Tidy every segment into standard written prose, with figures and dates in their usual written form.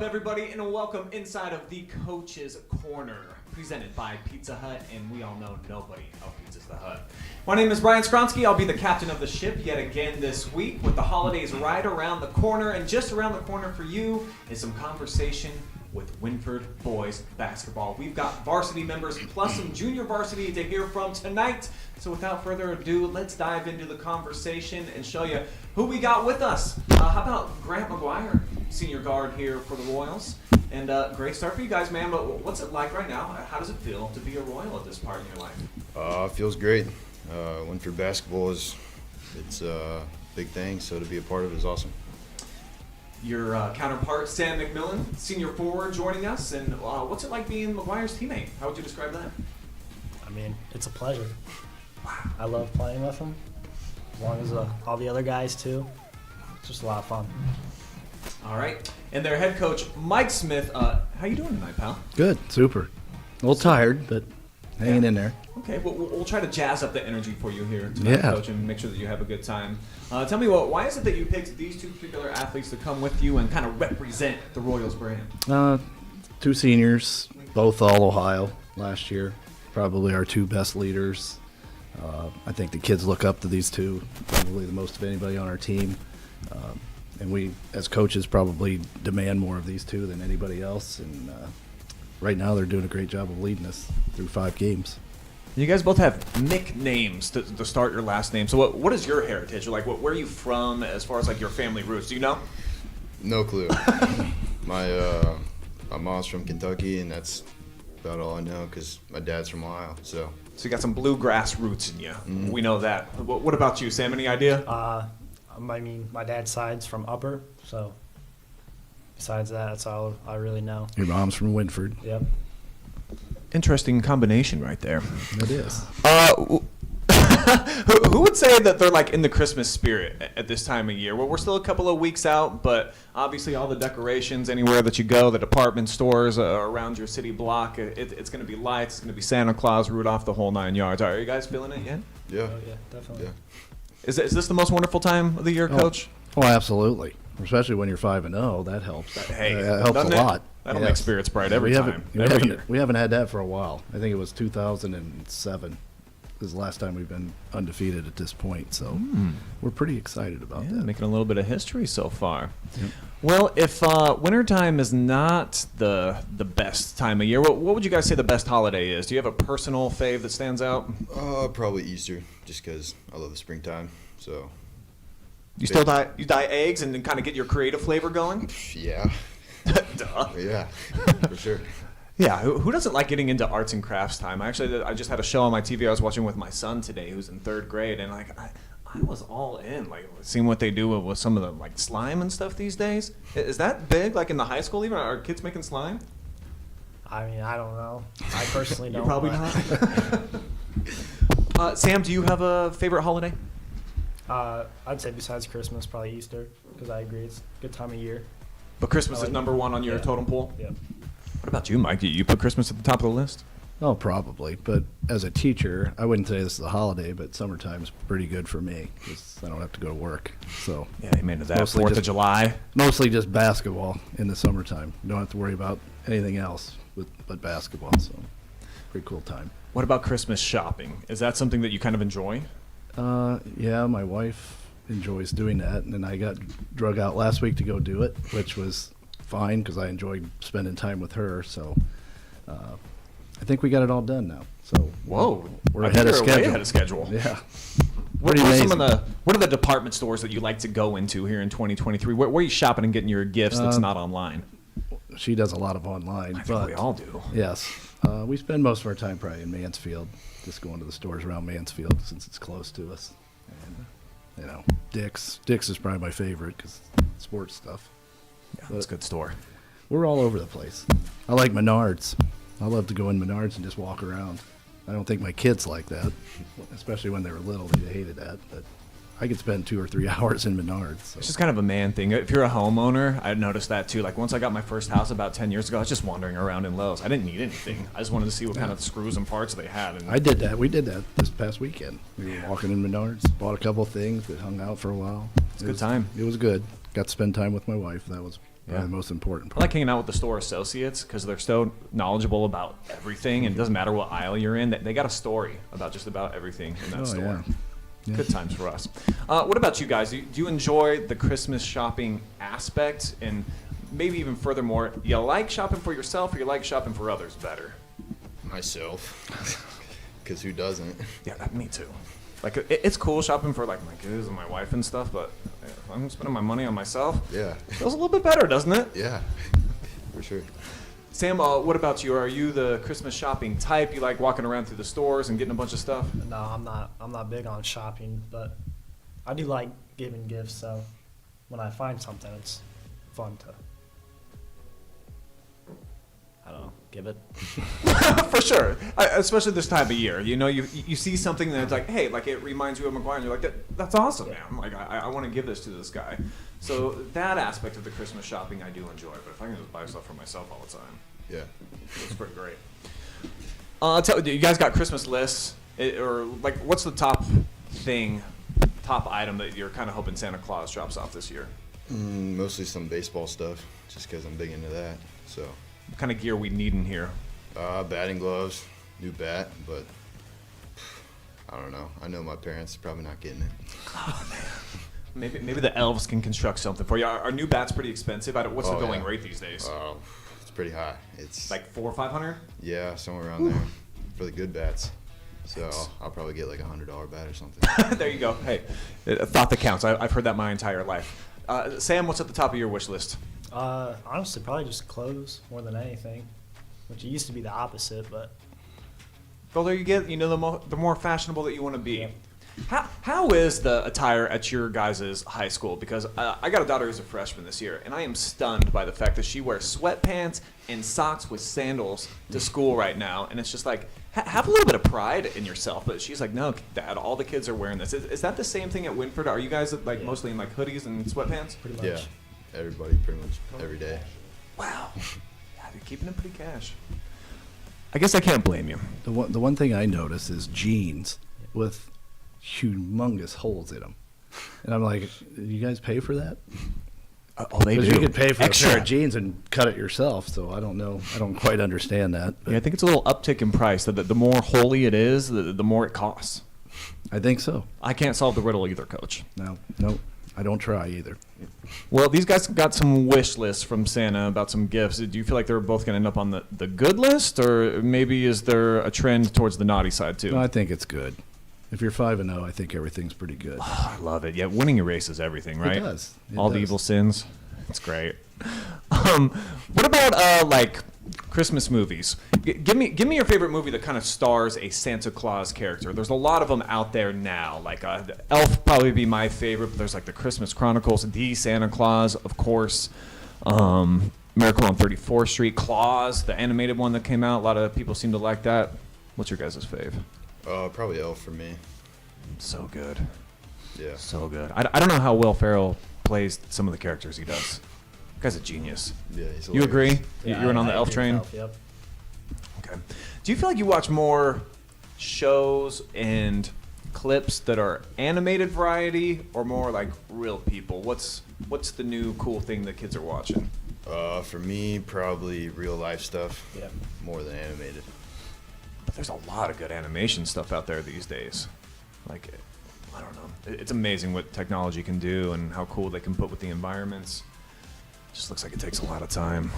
everybody, and welcome inside of the Coach's Corner, presented by Pizza Hut, and we all know nobody outpizzas the Hut. My name is Brian Skowronski. I'll be the captain of the ship yet again this week, with the holidays right around the corner, and just around the corner for you is some conversation with Wynford boys basketball. We've got varsity members plus some junior varsity to hear from tonight. So without further ado, let's dive into the conversation and show you who we got with us. How about Grant McGuire, senior guard here for the Royals? And great start for you guys, man. But what's it like right now? How does it feel to be a Royal at this part in your life? It feels great. Wynford basketball it's a big thing, so to be a part of it is awesome. Your counterpart, Sam McMillan, senior forward, joining us. And what's it like being McGuire's teammate? How would you describe that? I mean, it's a pleasure. I love playing with him, as long as all the other guys too. It's just a lot of fun. All right. And their head coach, Mike Smith. How you doing tonight, pal? Good, super. A little tired, but hanging in there. Okay, well, we'll try to jazz up the energy for you here tonight, Coach, and make sure that you have a good time. Tell me, why is it that you picked these two particular athletes to come with you and kind of represent the Royals brand? Two seniors, both all Ohio last year. Probably our two best leaders. I think the kids look up to these two probably the most of anybody on our team. And we, as coaches, probably demand more of these two than anybody else. And right now they're doing a great job of leading us through 5 games. You guys both have nicknames to start your last name. So what is your heritage? Like, where are you from as far as like your family roots? Do you know? No clue. My mom's from Kentucky, and that's about all I know because my dad's from Ohio. So you got some bluegrass roots in you. Mm-hmm. We know that. What about you, Sam? Any idea? I mean, my dad's side's from Upper, so besides that, that's all I really know. Your mom's from Wynford. Yep. Interesting combination right there. It is. Who would say that they're like in the Christmas spirit at this time of year? Well, we're still a couple of weeks out, but obviously all the decorations anywhere that you go, the department stores around your city block, it's going to be lights, it's going to be Santa Claus, Rudolph, the whole 9 yards. Are you guys feeling it yet? Yeah. Oh, yeah, definitely. Yeah. Is this the most wonderful time of the year, Coach? Oh, absolutely. Especially when you're 5-0, that helps. Hey, that helps a lot. That'll make spirits bright every time. We haven't had that for a while. I think it was 2007 is the last time we've been undefeated at this point. So we're pretty excited about that. Making a little bit of history so far. Yep. Well, if wintertime is not the best time of year, what would you guys say the best holiday is? Do you have a personal fave that stands out? Probably Easter, just because I love the springtime. So you still dye eggs and then kind of get your creative flavor going? Yeah. Duh. Yeah, for sure. Yeah, who doesn't like getting into arts and crafts time? I just had a show on my TV I was watching with my son today, who's in 3rd grade, and like I was all in, like seeing what they do with some of the like slime and stuff these days. Is that big, like in the high school even? Are kids making slime? I mean, I don't know. I personally don't. You're probably not. Sam, do you have a favorite holiday? I'd say besides Christmas, probably Easter, because I agree it's a good time of year. But Christmas is number 1 on your totem pole? Yep. What about you, Mike? Do you put Christmas at the top of the list? Oh, probably. But as a teacher, I wouldn't say this is a holiday, but summertime's pretty good for me because I don't have to go to work. So yeah, amen to that. 4th of July. Mostly just basketball in the summertime. You don't have to worry about anything else but basketball. So pretty cool time. What about Christmas shopping? Is that something that you kind of enjoy? Yeah, my wife enjoys doing that, and then I got drug out last week to go do it, which was fine because I enjoyed spending time with her. So I think we got it all done now. So we're ahead of schedule. Way ahead of schedule. Yeah. What are the department stores that you like to go into here in 2023? Where are you shopping and getting your gifts that's not online? She does a lot of online. I think we all do. Yes. We spend most of our time probably in Mansfield, just going to the stores around Mansfield since it's close to us. And, Dick's is probably my favorite because sports stuff. Yeah, that's a good store. We're all over the place. I like Menards. I love to go in Menards and just walk around. I don't think my kids like that, especially when they were little. They hated that. But I could spend 2 or 3 hours in Menards. So. It's just kind of a man thing. If you're a homeowner, I noticed that too. Like once I got my first house about 10 years ago, I was just wandering around in Lowe's. I didn't need anything. I just wanted to see what kind of screws and parts they had. And I did that. We did that this past weekend. We were walking in Menards, bought a couple of things, but hung out for a while. It's a good time. It was good. Got to spend time with my wife. That was Probably the most important I part. like hanging out with the store associates because they're so knowledgeable about everything, and it doesn't matter what aisle you're in. They got a story about just about everything in that Oh, store. yeah. Good times for us. What about you guys? Do you enjoy the Christmas shopping aspect? And maybe even furthermore, you like shopping for yourself or you like shopping for others better? Myself. Because who doesn't? Yeah, me too. Like, it's cool shopping for, like, my kids and my wife and stuff, but if I'm spending my money on myself, Yeah. it feels a little bit better, doesn't it? Yeah. For sure. Sam, what about you? Are you the Christmas shopping type? You like walking around through the stores and getting a bunch of stuff? No, I'm not. I'm not big on shopping, but I do like giving gifts. So when I find something, it's fun to, I don't know, give it. For sure, especially this time of year. You know, you see something that's like, hey, like it reminds you of McGuire, and you're like, that's awesome, man. Like I want to give this to this guy. So that aspect of the Christmas shopping I do enjoy. But if I can just buy stuff for myself all the time, Yeah. it's pretty great. You guys got Christmas lists, or like, what's the top item that you're kind of hoping Santa Claus drops off this year? Mostly some baseball stuff, just because I'm big into that. So, What kind of gear we need in here? batting gloves, new bat, but I don't know. I know my parents are probably not getting it. Maybe the elves can construct something for you. Our new bat's pretty expensive. What's the Oh, going yeah. rate these days? It's pretty high. It's Like 400 or 500? yeah, somewhere around there for the good bats. So I'll probably get like $100 bat or something. There you go. Hey, a thought that counts. I've heard that my entire life. Sam, what's at the top of your wish list? Honestly, probably just clothes more than anything, which it used to be the opposite, but The older you get, the more fashionable that you want to be. Yeah. How is the attire at your guys' high school? Because I got a daughter who's a freshman this year, and I am stunned by the fact that she wears sweatpants and socks with sandals to school right now. And it's just like, have a little bit of pride in yourself. But she's like, no, Dad, all the kids are wearing this. Is that the same thing at Wynford? Are you guys like Yeah. mostly in like hoodies and sweatpants? pretty much. Yeah, everybody pretty much every day. Wow. Yeah, you're keeping it pretty cash. I guess I can't blame you. The one thing I notice is jeans with humongous holes in them. And I'm like, you guys pay for that? They Because do. you could pay for Extra. a pair of jeans and cut it yourself. So I don't know. I don't quite understand that. But Yeah, I think it's a little uptick in price. The more holy it is, the more it costs. I think so. I can't solve the riddle either, Coach. No, I don't try either. Well, these guys got some wish lists from Santa about some gifts. Do you feel like they're both going to end up on the good list, or maybe is there a trend towards the naughty side too? No, I think it's good. If you're 5-0, I think everything's pretty good. I love it. Yeah, winning erases everything, right? It does. It All the does. evil sins. It's great. What about like Christmas movies? Give me your favorite movie that kind of stars a Santa Claus character. There's a lot of them out there now. Like Elf probably be my favorite, but there's like the Christmas Chronicles, The Santa Claus, of course. Miracle on 34th Street, Claus, the animated one that came out. A lot of people seem to like that. What's your guys' fave? Probably Elf for me. So good. Yeah. So good. I don't know how Will Ferrell plays some of the characters he does. Guy's a genius. Yeah, he's You agree? hilarious. You're in on the I Elf agree with train? Elf, yep. Okay. Do you feel like you watch more shows and clips that are animated variety or more like real people? What's the new cool thing that kids are watching? For me, probably real life stuff. Yep. More than animated. But there's a lot of good animation stuff out there these days. Like, I don't know. It's amazing what technology can do and how cool they can put with the environments. Just looks like it takes a lot of time.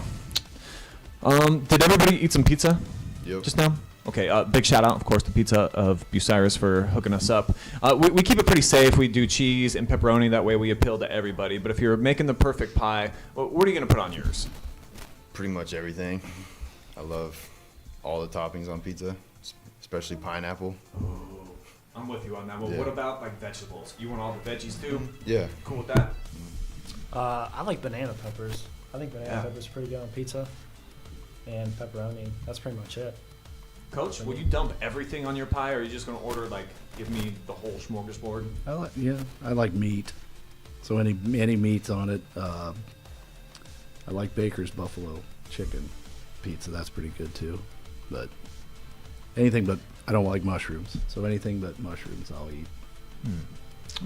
Did everybody eat some pizza Yep. just now? Okay, big shout out, of course, to Pizza of Bucyrus for hooking us up. We keep it pretty safe. We do cheese and pepperoni. That way we appeal to everybody. But if you're making the perfect pie, what are you going to put on yours? Pretty much everything. I love all the toppings on pizza, especially pineapple. I'm with you on that. Well, Yeah. what about like vegetables? You want all the veggies too? Yeah. Cool with that? I like banana peppers. I think banana Yeah. peppers are pretty good on pizza. And pepperoni. That's pretty much it. Coach, would you dump everything on your pie, or are you just going to order, like, give me the whole smorgasbord? I like meat. So any meats on it. I like Baker's buffalo chicken pizza. That's pretty good too. But anything but I don't like mushrooms. So anything but mushrooms I'll eat.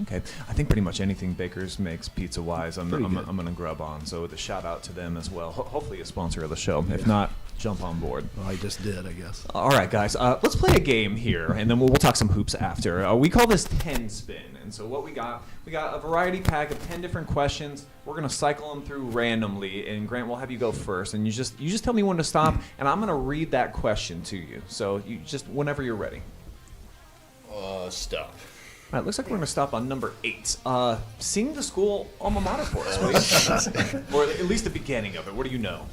Okay, I think pretty much anything Baker's makes pizza-wise, I'm Pretty going good. to grub on. So the shout out to them as well. Hopefully a sponsor of the show. If not, jump on board. Well, I just did, I guess. All right, guys, let's play a game here, and then we'll talk some hoops after. We call this 10 spin, and so what we got a variety pack of 10 different questions. We're gonna cycle them through randomly, and Grant, we'll have you go first, and you just tell me when to stop, and I'm gonna read that question to you. So you just whenever you're ready. Stop. All right, looks like we're going to stop on number 8. Sing the school alma mater for us, please. Or at least the beginning of it. What do you know?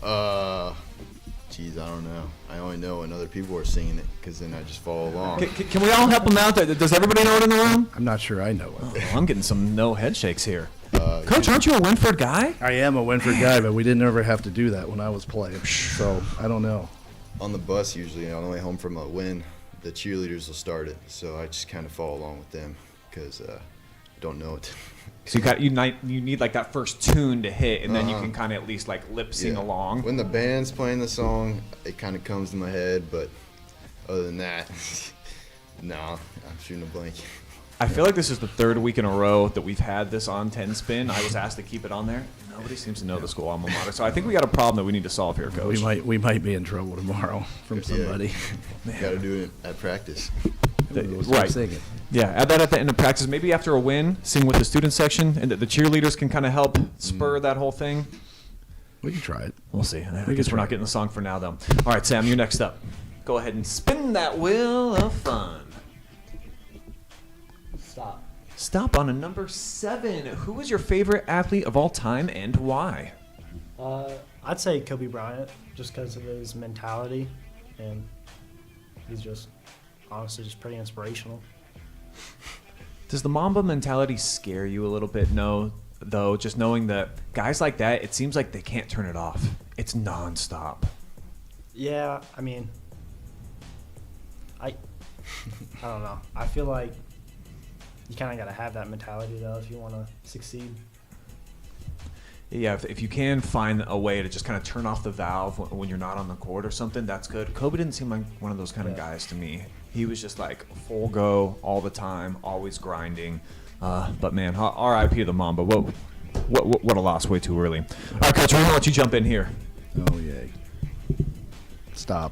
Geez, I don't know. I only know when other people are singing it, because then I just follow along. Can we all help them out? Does everybody know it in the room? I'm not sure I know it. Oh, I'm getting some no head shakes here. Coach, aren't you a Wynford guy? I am a Wynford guy, but we didn't ever have to do that when I was playing. So I don't know. On the bus, usually, on the way home from a win, the cheerleaders will start it, so I just kind of follow along with them, because I don't know it. So you need like that first tune to hit, and then you can kind of at least like lip sing Yeah. along. When the band's playing the song, it kind of comes to my head, but other than that, nah, I'm shooting a blank. I feel like this is the 3rd week in a row that we've had this on 10 spin. I was asked to keep it on there. Nobody seems to know the school alma mater, so I think we got a problem that we need to solve here, Coach. We might be in trouble tomorrow from somebody. Got to do it at practice. Right. Singing. Yeah, add that at the end of practice. Maybe after a win, sing with the student section, and the cheerleaders can kind of help spur that whole thing. We can try it. We'll see. I We guess can we're try not getting the song for now, though. All right, Sam, you're next up. Go ahead and spin that wheel of fun. Stop. Stop on a number 7. Who is your favorite athlete of all time and why? I'd say Kobe Bryant, just because of his mentality, and he's just honestly just pretty inspirational. Does the Mamba mentality scare you a little bit? No, though, just knowing that guys like that, it seems like they can't turn it off. It's nonstop. Yeah, I mean, I don't know. I feel like you kind of got to have that mentality, though, if you want to succeed. Yeah, if you can find a way to just kind of turn off the valve when you're not on the court or something, that's good. Kobe didn't seem like one of those kind of guys to me. He was just like full go all the time, always grinding. But man, R.I.P. to the Mamba. What a loss way too early. All right, Coach, we're going to let you jump in here. Oh, yay. Stop.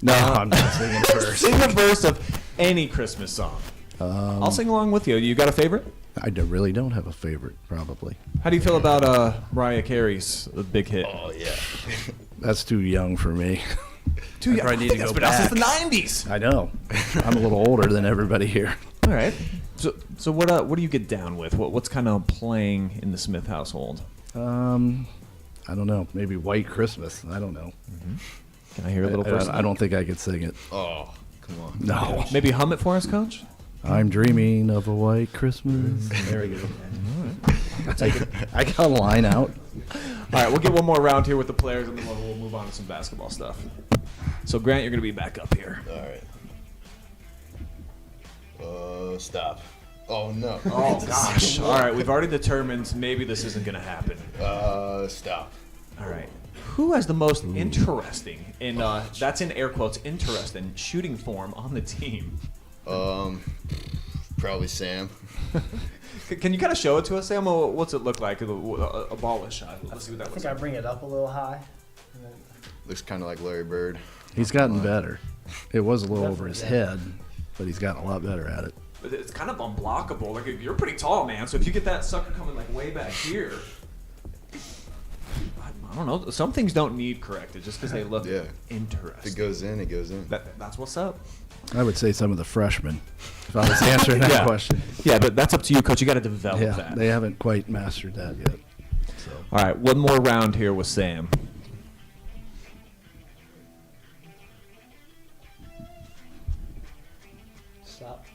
No, I'm not singing first. Sing the verse of any Christmas song. I'll sing along with you. You got a favorite? I really don't have a favorite, probably. How do you feel about Mariah Carey's big hit? Oh, yeah. That's too young for me. Dude, I probably need to that's go been out since the back. 90s. I know. I'm a little older than everybody here. All right. So what do you get down with? What's kind of playing in the Smith household? I don't know. Maybe White Christmas. I don't know. Can I hear a little verse? I don't think I could sing it. Oh, come on. No. Maybe hum it for us, Coach. I'm dreaming of a white Christmas. There we go. I got a line out. All right, we'll get one more round here with the players, and then we'll move on to some basketball stuff. So, Grant, you're going to be back up here. All right. Stop. Oh, no. Oh, gosh. All right, we've already determined maybe this isn't going to happen. Stop. All right. Who has the most interesting, and that's in air quotes, interesting shooting form on the team? Probably Sam. Can you kind of show it to us, Sam? What's it look like? A ball shot. Let's see what that I looks think I like. bring it up a little high. And then, Looks kind of like Larry Bird. He's gotten better. It was a little over his Definitely, head, but he's gotten a lot better at it. But it's kind of unblockable. Like, you're pretty tall, man. So if you get that sucker coming like way back here, I don't know. Some things don't need corrected just because they look Yeah. interesting. If it goes in, it goes in. That's what's up. I would say some of the freshmen, if I was answering that Yeah. question. Yeah, but that's up to you, Coach. You got to develop Yeah, that. they haven't quite mastered that yet. So. All right, one more round here with Sam. stop.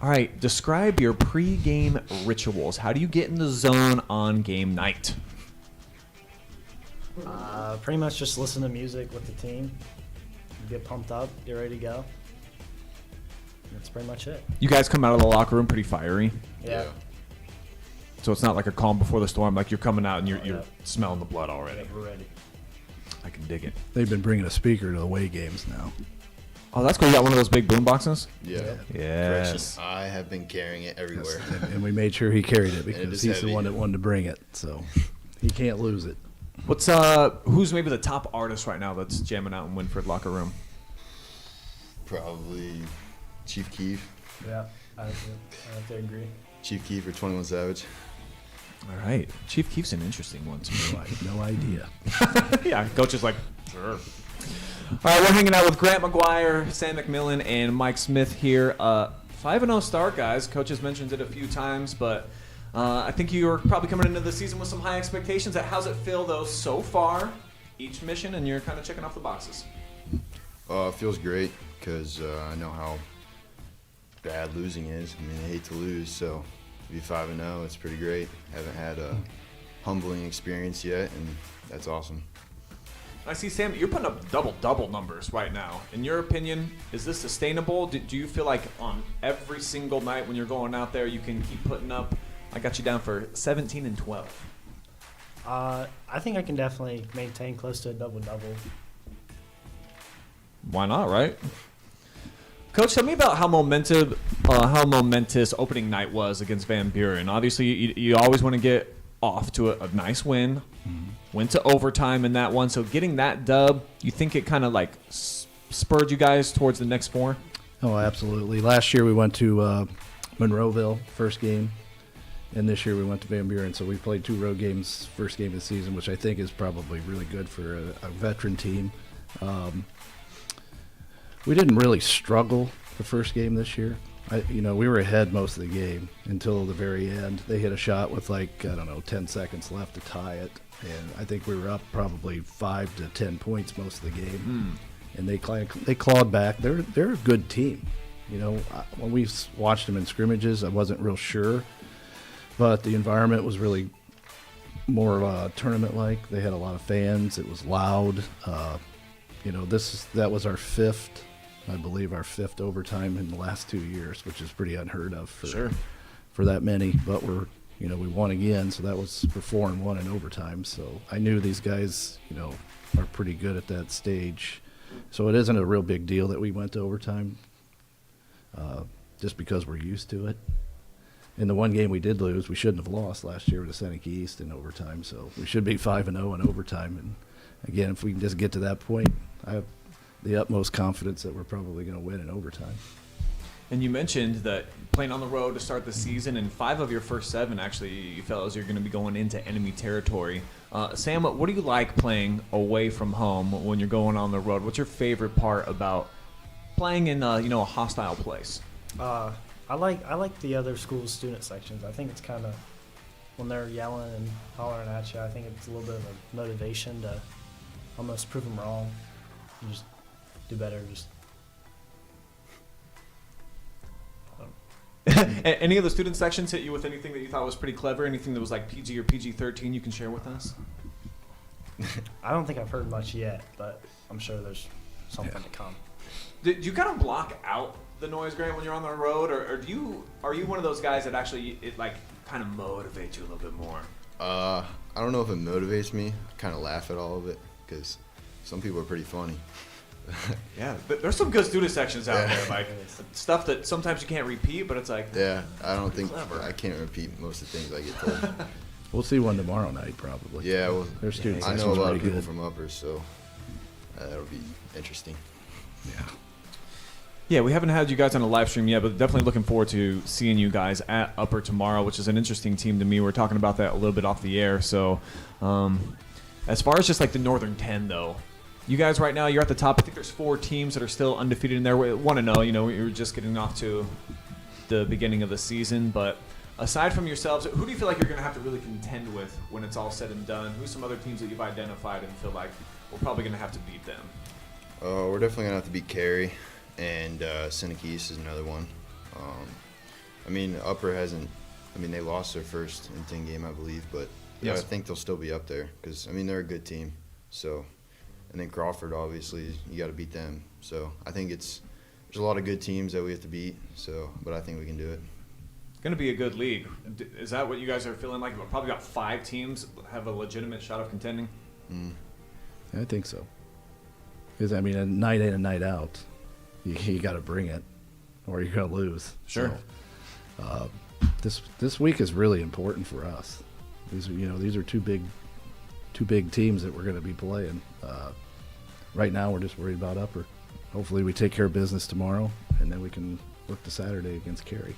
All right, describe your pre-game rituals. How do you get in the zone on game night? Pretty much just listen to music with the team. Get pumped up, get ready to go. That's pretty much it. You guys come out of the locker room pretty fiery, Yeah. so it's not like a calm before the storm. Like you're coming out and you're Yeah. smelling the blood already. We're ready. I can dig it. They've been bringing a speaker to the away games now. Oh, that's cool. You got one of those big boom boxes? Yeah. Yes. I have been carrying it everywhere. And we made sure he carried it because is he's heavy. the one that wanted to bring it. So he can't lose it. What's who's maybe the top artist right now that's jamming out in Wynford locker room? Probably Chief Keef. Yeah, I have to agree. Chief Keef or 21 Savage. All right. Chief Keef's an interesting one to me. I have no idea. Yeah, coach is like, sure. All right, we're hanging out with Grant McGuire, Sam McMillan, and Mike Smith here. 5-0 start, guys. Coach has mentioned it a few times, but I think you're probably coming into the season with some high expectations. How's it feel, though, so far, each mission, and you're kind of checking off the boxes? It feels great because I know how bad losing is. I mean, I hate to lose, so to be 5-0, it's pretty great. Haven't had a humbling experience yet, and that's awesome. I see, Sam, you're putting up double numbers right now. In your opinion, is this sustainable? Do you feel like on every single night when you're going out there, you can keep putting up? I got you down for 17 and 12. I think I can definitely maintain close to a double-double. Why not, right? Coach, tell me about how momentous opening night was against Van Buren. Obviously, you always want to get off to a nice win. Went to overtime in that one. So getting that dub, you think it kind of like spurred you guys towards the next four? Oh, absolutely. Last year we went to Monroeville, first game, and this year we went to Van Buren. So we played 2 road games, first game of the season, which I think is probably really good for a veteran team. We didn't really struggle the first game this year. We were ahead most of the game until the very end. They hit a shot with 10 seconds left to tie it. And I think we were up probably 5 to 10 points most of the game. And they clawed back. They're a good team. When we watched them in scrimmages, I wasn't real sure. But the environment was really more tournament-like. They had a lot of fans. It was loud. That was our fifth overtime in the last 2 years, which is pretty unheard of for that many. But we won again, so that was for 4-1 in overtime. So I knew these guys, are pretty good at that stage. So it isn't a real big deal that we went to overtime, just because we're used to it. In the one game we did lose, we shouldn't have lost last year to Seneca East in overtime. So we should be 5-0 in overtime. And again, if we can just get to that point, I have the utmost confidence that we're probably going to win in overtime. And you mentioned that playing on the road to start the season, and 5 of your first 7, actually, you fellas, you're going to be going into enemy territory. Sam, what do you like playing away from home when you're going on the road? What's your favorite part about playing in a hostile place? I like the other school's student sections. I think it's kind of, when they're yelling and hollering at you, I think it's a little bit of a motivation to almost prove them wrong. You just do better. Any of the student sections hit you with anything that you thought was pretty clever? Anything that was like PG or PG-13 you can share with us? I don't think I've heard much yet, but I'm sure there's something to come. Do you kind of block out the noise, Grant, when you're on the road, or are you one of those guys that actually it like kind of motivates you a little bit more? I don't know if it motivates me. I kind of laugh at all of it because some people are pretty funny. Yeah, there's some good student sections out Yeah. there, like stuff that sometimes you can't repeat, but it's like Yeah, I don't think clever. I can't repeat most of the things I get told. We'll see one tomorrow night probably. Yeah, well, Their student I know a section's lot of pretty people good. from Uppers, so that'll be interesting. Yeah. Yeah, we haven't had you guys on a live stream yet, but definitely looking forward to seeing you guys at Upper tomorrow, which is an interesting team to me. We're talking about that a little bit off the air. So, as far as just like the Northern 10, though, you guys right now, you're at the top. I think there's 4 teams that are still undefeated in there. We want to know, you're just getting off to the beginning of the season. But aside from yourselves, who do you feel like you're going to have to really contend with when it's all said and done? Who's some other teams that you've identified and feel like we're probably going to have to beat them? We're definitely going to have to beat Cary, and Seneca East is another one. Upper hasn't – they lost their first in 10 game, I believe, but Yes. I think they'll still be up there because, they're a good team. So, and then Crawford, obviously, you got to beat them. So I think there's a lot of good teams that we have to beat, but I think we can do it. It's going to be a good league. Is that what you guys are feeling like? Probably got 5 teams have a legitimate shot of contending? I think so. Because, a night in and night out. you got to bring it, or you're gonna lose. Sure. So, this week is really important for us. These are two big teams that we're going to be playing. Right now, we're just worried about upper. Hopefully, we take care of business tomorrow, and then we can look to Saturday against Cary.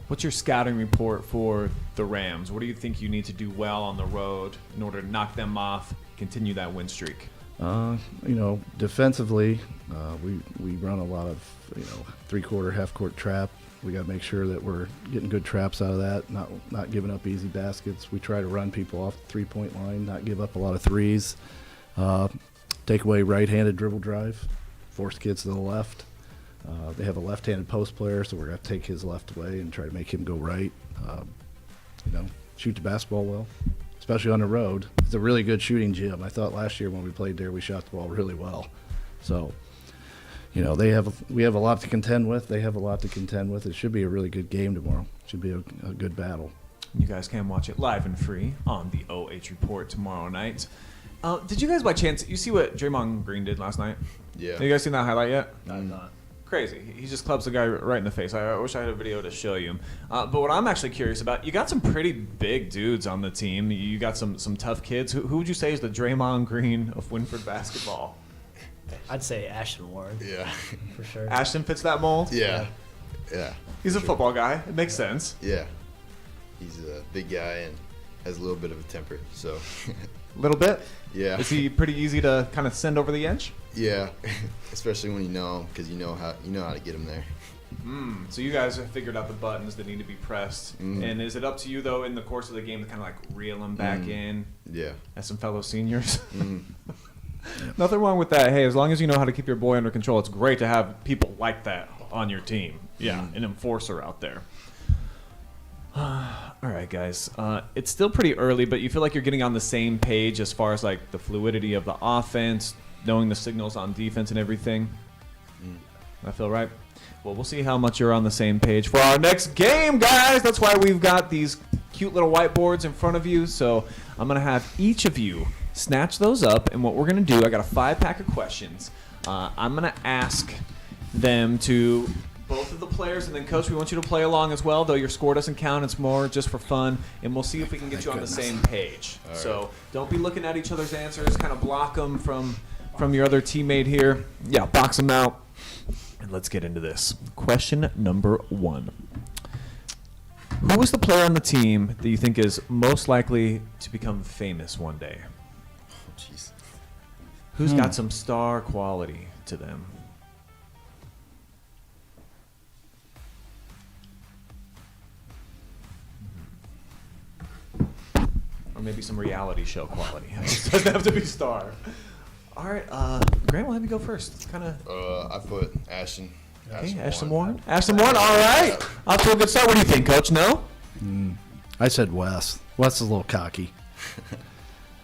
What's your scouting report for the Rams? What do you think you need to do well on the road in order to knock them off, continue that win streak? Defensively, we run a lot of three-quarter, half-court trap. We got to make sure that we're getting good traps out of that, not giving up easy baskets. We try to run people off the three-point line, not give up a lot of threes. Take away right-handed dribble drive, force kids to the left. They have a left-handed post player, so we're going to take his left away and try to make him go right. Shoot the basketball well, especially on the road. It's a really good shooting gym. I thought last year when we played there, we shot the ball really well. So, we have a lot to contend with. They have a lot to contend with. It should be a really good game tomorrow. It should be a good battle. You guys can watch it live and free on the OH Report tomorrow night. Did you guys by chance, you see what Draymond Green did last night? Yeah. Have you guys seen that highlight yet? I'm not. Crazy. He just clubs the guy right in the face. I wish I had a video to show you. But what I'm actually curious about, you got some pretty big dudes on the team. You got some tough kids. Who would you say is the Draymond Green of Wynford basketball? I'd say Ashton Warren. Yeah. For sure. Ashton fits that mold? Yeah. He's a football guy. It makes sense. Yeah. He's a big guy and has a little bit of a temper, so. A little bit? Yeah. Is he pretty easy to kind of send over the edge? Yeah, especially when you know him, because you know how to get him there. So you guys have figured out the buttons that need to be pressed. And is it up to you, though, in the course of the game to kind of like reel him back in? Yeah. As some fellow seniors? Nothing wrong with that. Hey, as long as you know how to keep your boy under control, it's great to have people like that on your team. Yeah, an enforcer out there. All right, guys. It's still pretty early, but you feel like you're getting on the same page as far as like the fluidity of the offense, knowing the signals on defense and everything. I feel right. Well, we'll see how much you're on the same page for our next game, guys. That's why we've got these cute little whiteboards in front of you. So I'm going to have each of you snatch those up. And what we're going to do, I got a 5-pack of questions. I'm going to ask them to both of the players, and then, Coach, we want you to play along as well, though your score doesn't count. It's more just for fun. And we'll see if we can get you on the same page. All so right. don't be looking at each other's answers. Kind of block them from your other teammate here. Yeah, box them out. And let's get into this. Question number 1. Who is the player on the team that you think is most likely to become famous one day? Oh, jeez. Who's got some star quality to them? Or maybe some reality show quality. It doesn't have to be star. All right, Grant, we'll have you go first. Kind of. I put Ashton. Okay, Ashton Warren. Ashton Warren. All right. Off to a good start. What do you think, Coach? No. I said Wes. Wes is a little cocky,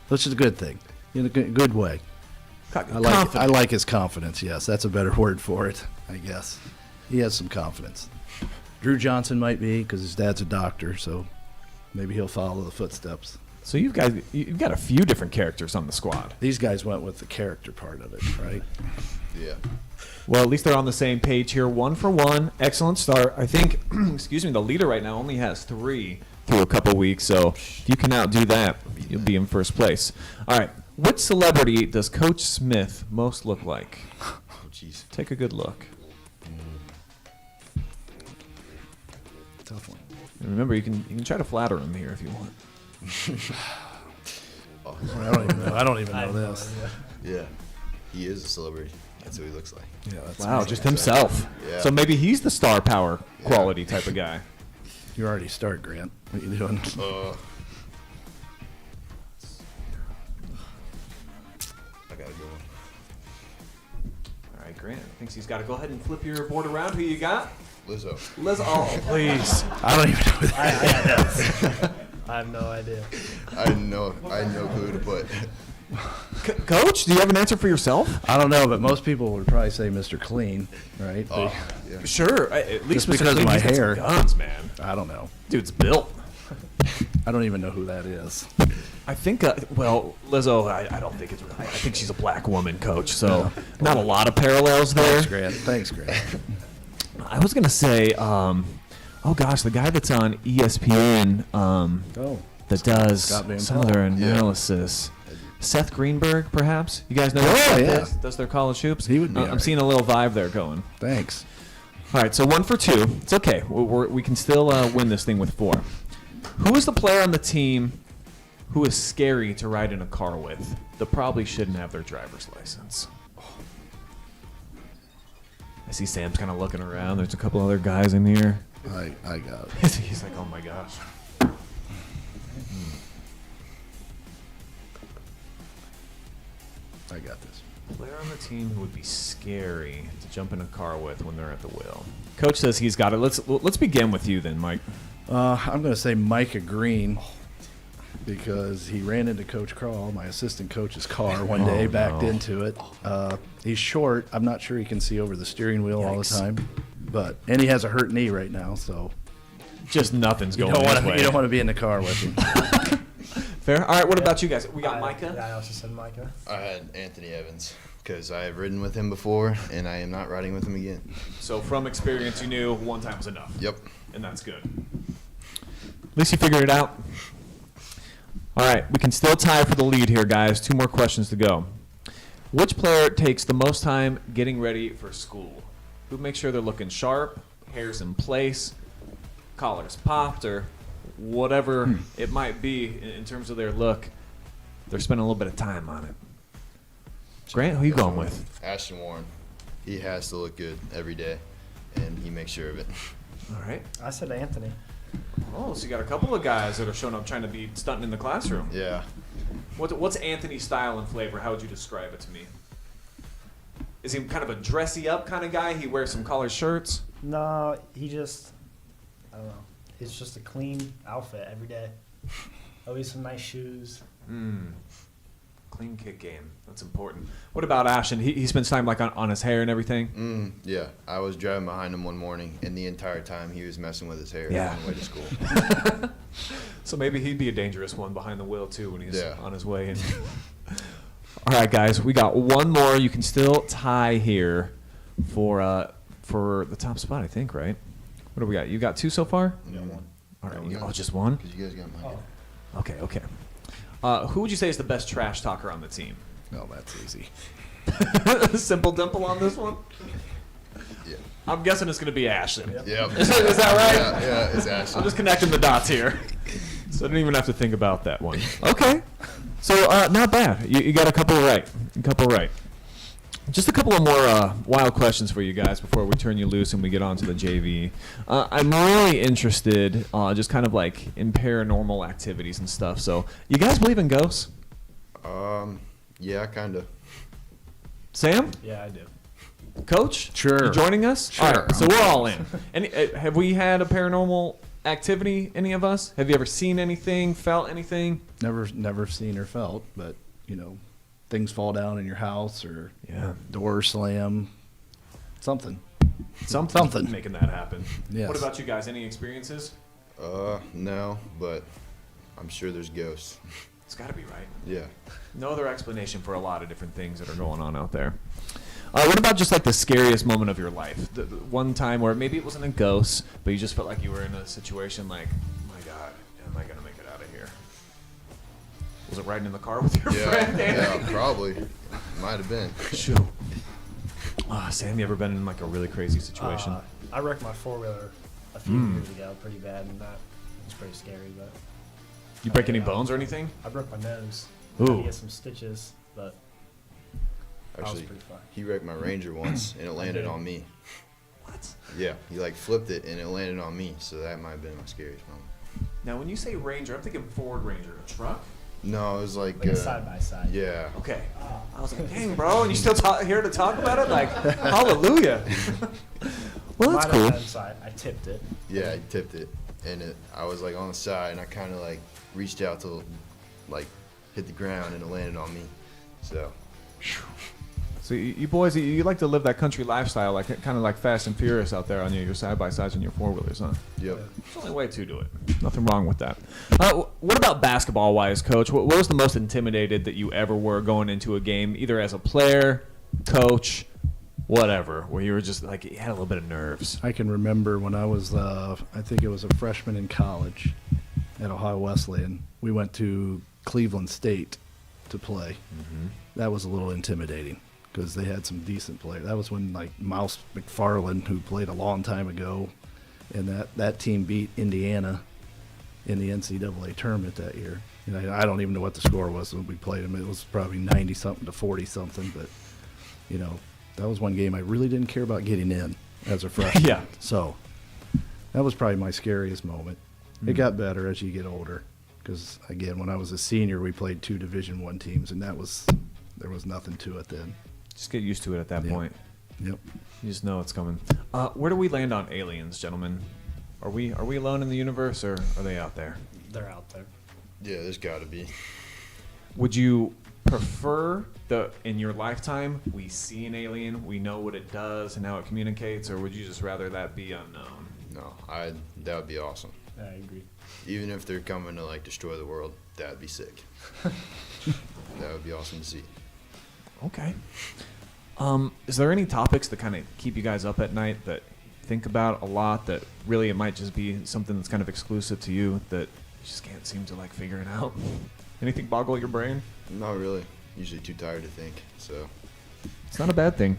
which is a good thing, in a good way. I like his confidence. Yes, that's a better word for it, I guess. He has some confidence. Drew Johnson might be, because his dad's a doctor, so maybe he'll follow the footsteps. So you've got a few different characters on the squad. These guys went with the character part of it, right? Yeah. Well, at least they're on the same page here. 1 for 1. Excellent start. I think, excuse me, the leader right now only has 3 through a couple weeks. So if you can outdo that, you'll be in first place. All right. Which celebrity does Coach Smith most look like? Oh, jeez. Take a good look. Tough one. And remember, you can try to flatter him here if you want. I don't even know this. Yeah. He is a celebrity. That's what he looks like. Yeah, that's Wow, amazing. just himself. Yeah. So maybe he's the star power quality type of guy. You already start, Grant. What you doing? I gotta go. All right, Grant thinks he's got to go ahead and flip your board around. Who you got? Lizzo. Liz. Oh, please. I don't even know who that is. I have no idea. I know who to put. Coach, do you have an answer for yourself? I don't know, but most people would probably say Mr. Clean, right? Oh, yeah. Sure. At least Just because of my Clean's got some hair. guns, man. I don't know. Dude's built. I don't even know who that is. I think, well, Lizzo, I don't think it's really. I think she's a black woman, Coach. So not a lot of parallels there. Thanks, Grant. I was gonna say, oh gosh, the guy that's on ESPN that does some of their analysis. Seth Greenberg, perhaps? You guys know who Seth is? Does their college hoops? He would be. I'm seeing a little vibe there going. Thanks. All right, so 1 for 2. It's okay. We can still win this thing with 4. Who is the player on the team who is scary to ride in a car with that probably shouldn't have their driver's license? I see Sam's kind of looking around. There's a couple other guys in here. I got it. He's like, oh my gosh. I got this. Player on the team who would be scary to jump in a car with when they're at the wheel. Coach says he's got it. Let's begin with you then, Mike. I'm going to say Micah Green because he ran into Coach Crawl, my assistant coach's car, one day, backed into it. He's short. I'm not sure he can see over the steering wheel all the time. And he has a hurt knee right now, so just nothing's going you his way. You don't want to be in the car with him. Fair. All right, what about you guys? We got Micah? Yeah, I also said Micah. I had Anthony Evans because I have ridden with him before, and I am not riding with him again. So from experience, you knew one time was enough. Yep. And that's good. At least you figured it out. All right, we can still tie for the lead here, guys. 2 more questions to go. Which player takes the most time getting ready for school? Who makes sure they're looking sharp, hair's in place, collars popped, or whatever it might be in terms of their look? They're spending a little bit of time on it. Grant, who you going with? Ashton Warren. He has to look good every day, and he makes sure of it. All right. I said Anthony. Oh, so you got a couple of guys that are showing up trying to be stunting in the classroom. Yeah. What's Anthony's style and flavor? How would you describe it to me? Is he kind of a dressy up kind of guy? He wears some collared shirts? No, he just, I don't know. It's just a clean outfit every day. Always some nice shoes. Clean kick game. That's important. What about Ashton? He spends time like on his hair and everything? Yeah. I was driving behind him one morning, and the entire time he was messing with his hair on the way to school. So maybe he'd be a dangerous one behind the wheel too when he's on his way in. All right, guys, we got 1 more. You can still tie here for the top spot, I think, right? What do we got? You got 2 so far? Yeah, 1. All right. Just 1? Because you guys got mine. Okay. Who would you say is the best trash talker on the team? Oh, that's easy. Simple dimple on this one? Yeah. I'm guessing it's going to be Ashton. Yep. Is that right? Yeah, it's Ashton. I'm just connecting the dots here. So I didn't even have to think about that one. Okay. So not bad. You got a couple right. Just a couple of more wild questions for you guys before we turn you loose and we get on to the JV. I'm really interested just kind of like in paranormal activities and stuff. So you guys believe in ghosts? Yeah, kind of. Sam? Yeah, I do. Coach? Sure. You joining us? Sure. All right, so we're all in. Have we had a paranormal activity, any of us? Have you ever seen anything, felt anything? Never seen or felt, but, things fall down in your house or doors slam, something. Something making that happen. Yes. What about you guys? Any experiences? No, but I'm sure there's ghosts. It's got to be right. Yeah. No other explanation for a lot of different things that are going on out there. What about just like the scariest moment of your life? The one time where maybe it wasn't a ghost, but you just felt like you were in a situation like, my God, am I going to make it out of here? Was it riding in the car with your friend? Yeah, probably. Might have been. Shoot. Sam, you ever been in like a really crazy situation? I wrecked my 4-wheeler a few years ago pretty bad, and that was pretty scary. But You break any bones or anything? I broke my nose. Ooh. I had to get some stitches, but that was Actually, pretty fun. he wrecked my Ranger once, and it landed on me. What? Yeah, he like flipped it, and it landed on me, so that might have been my scariest moment. Now, when you say Ranger, I'm thinking Ford Ranger, a truck? No, it was like Like a side-by-side. Yeah. Okay. I was like, dang, bro, and you still here to talk about it? Like, hallelujah. Well, that's cool. So I tipped it. Yeah, he tipped it, and I was like on the side, and I kind of like reached out to like hit the ground, and it landed on me. So So you boys, you like to live that country lifestyle, like kind of like Fast and Furious out there on your side-by-sides and your four-wheelers, huh? Yep. There's only way to do it. Nothing wrong with that. What about basketball-wise, Coach? What was the most intimidated that you ever were going into a game, either as a player, coach, whatever, where you were just like you had a little bit of nerves? I can remember when I was, I think it was a freshman in college at Ohio Wesleyan. We went to Cleveland State to play. Mm-hmm. That was a little intimidating because they had some decent players. That was when like Mouse McFarland, who played a long time ago, and that team beat Indiana in the NCAA tournament that year. And I don't even know what the score was when we played them. It was probably 90-something to 40-something, but you know, that was one game I really didn't care about getting in as a freshman. Yeah. So that was probably my scariest moment. It got better as you get older because, again, when I was a senior, we played 2 Division I teams, and there was nothing to it then. Just get used to it at that point. Yep. You just know it's coming. Where do we land on aliens, gentlemen? Are we alone in the universe, or are they out there? They're out there. Yeah, there's got to be. Would you prefer in your lifetime we see an alien, we know what it does and how it communicates, or would you just rather that be unknown? No, that would be awesome. I agree. Even if they're coming to like destroy the world, that would be sick. That would be awesome to see. Okay. Is there any topics that kind of keep you guys up at night that you think about a lot, that really it might just be something that's kind of exclusive to you that you just can't seem to like figure it out? Anything boggle your brain? Not really. Usually too tired to think, so. It's not a bad thing.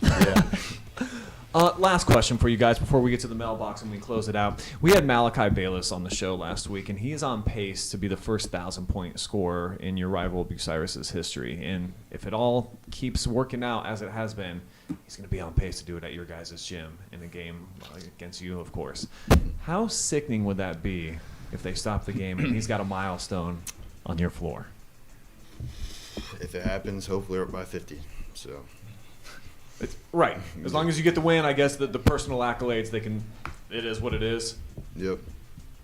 Yeah. Last question for you guys before we get to the mailbox and we close it out. We had Malachi Bayless on the show last week, and he is on pace to be the first 1,000-point scorer in your rival Bucyrus's history. And if it all keeps working out as it has been, he's going to be on pace to do it at your guys' gym in a game against you, of course. How sickening would that be if they stop the game and he's got a milestone on your floor? If it happens, hopefully we're up by 50, so. It's, right. As long as you get the win, I guess the personal accolades, it is what it is. Yep.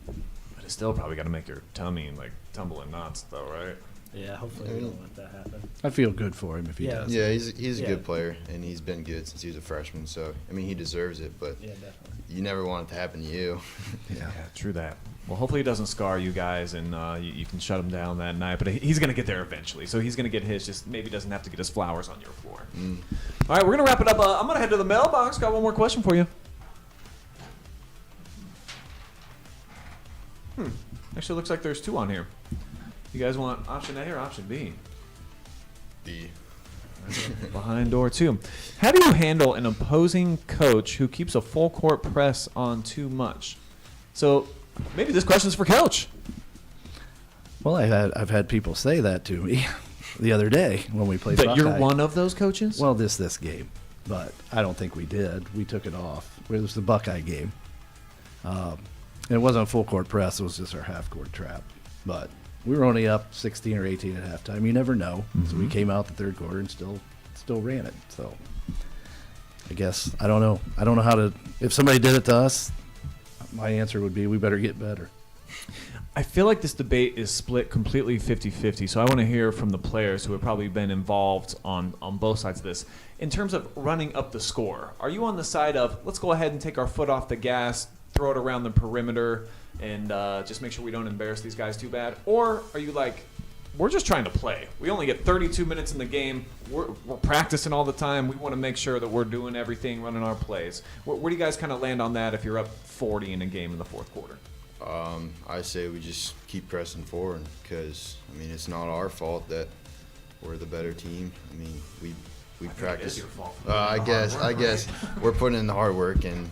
But it's still probably got to make your tummy like tumble in knots, though, right? Yeah, hopefully we don't let that happen. I feel good for him if he does. Yeah, he's a good player, and he's been good since he was a freshman. So, I mean, he deserves it, but Yeah, definitely. you never want it to happen to you. Yeah, true that. Well, hopefully he doesn't scar you guys, and you can shut him down that night. But he's going to get there eventually, so he's going to get his. Just maybe doesn't have to get his flowers on your floor. All right, we're going to wrap it up. I'm going to head to the mailbox. Got one more question for you. Actually, looks like there's 2 on here. You guys want option A or option B? B. Behind door 2. How do you handle an opposing coach who keeps a full court press on too much? So maybe this question's for Coach. Well, I've had people say that to me the other day when we played. That you're Buckeye. one of those coaches? Well, this game, but I don't think we did. We took it off. It was the Buckeye game. And it wasn't a full court press. It was just our half court trap. But we were only up 16 or 18 at halftime. You never know. So we came out the third quarter and still ran it. So I guess I don't know. I don't know how to. If somebody did it to us, my answer would be we better get better. I feel like this debate is split completely 50-50, so I want to hear from the players who have probably been involved on both sides of this. In terms of running up the score, are you on the side of let's go ahead and take our foot off the gas, throw it around the perimeter, and just make sure we don't embarrass these guys too bad? Or are you like, we're just trying to play. We only get 32 minutes in the game. We're practicing all the time. We want to make sure that we're doing everything, running our plays. Where do you guys kind of land on that if you're up 40 in a game in the fourth quarter? I say we just keep pressing forward because, I mean, it's not our fault that we're the better team. I mean, we practice. It is your fault. I guess we're putting in the hard work, and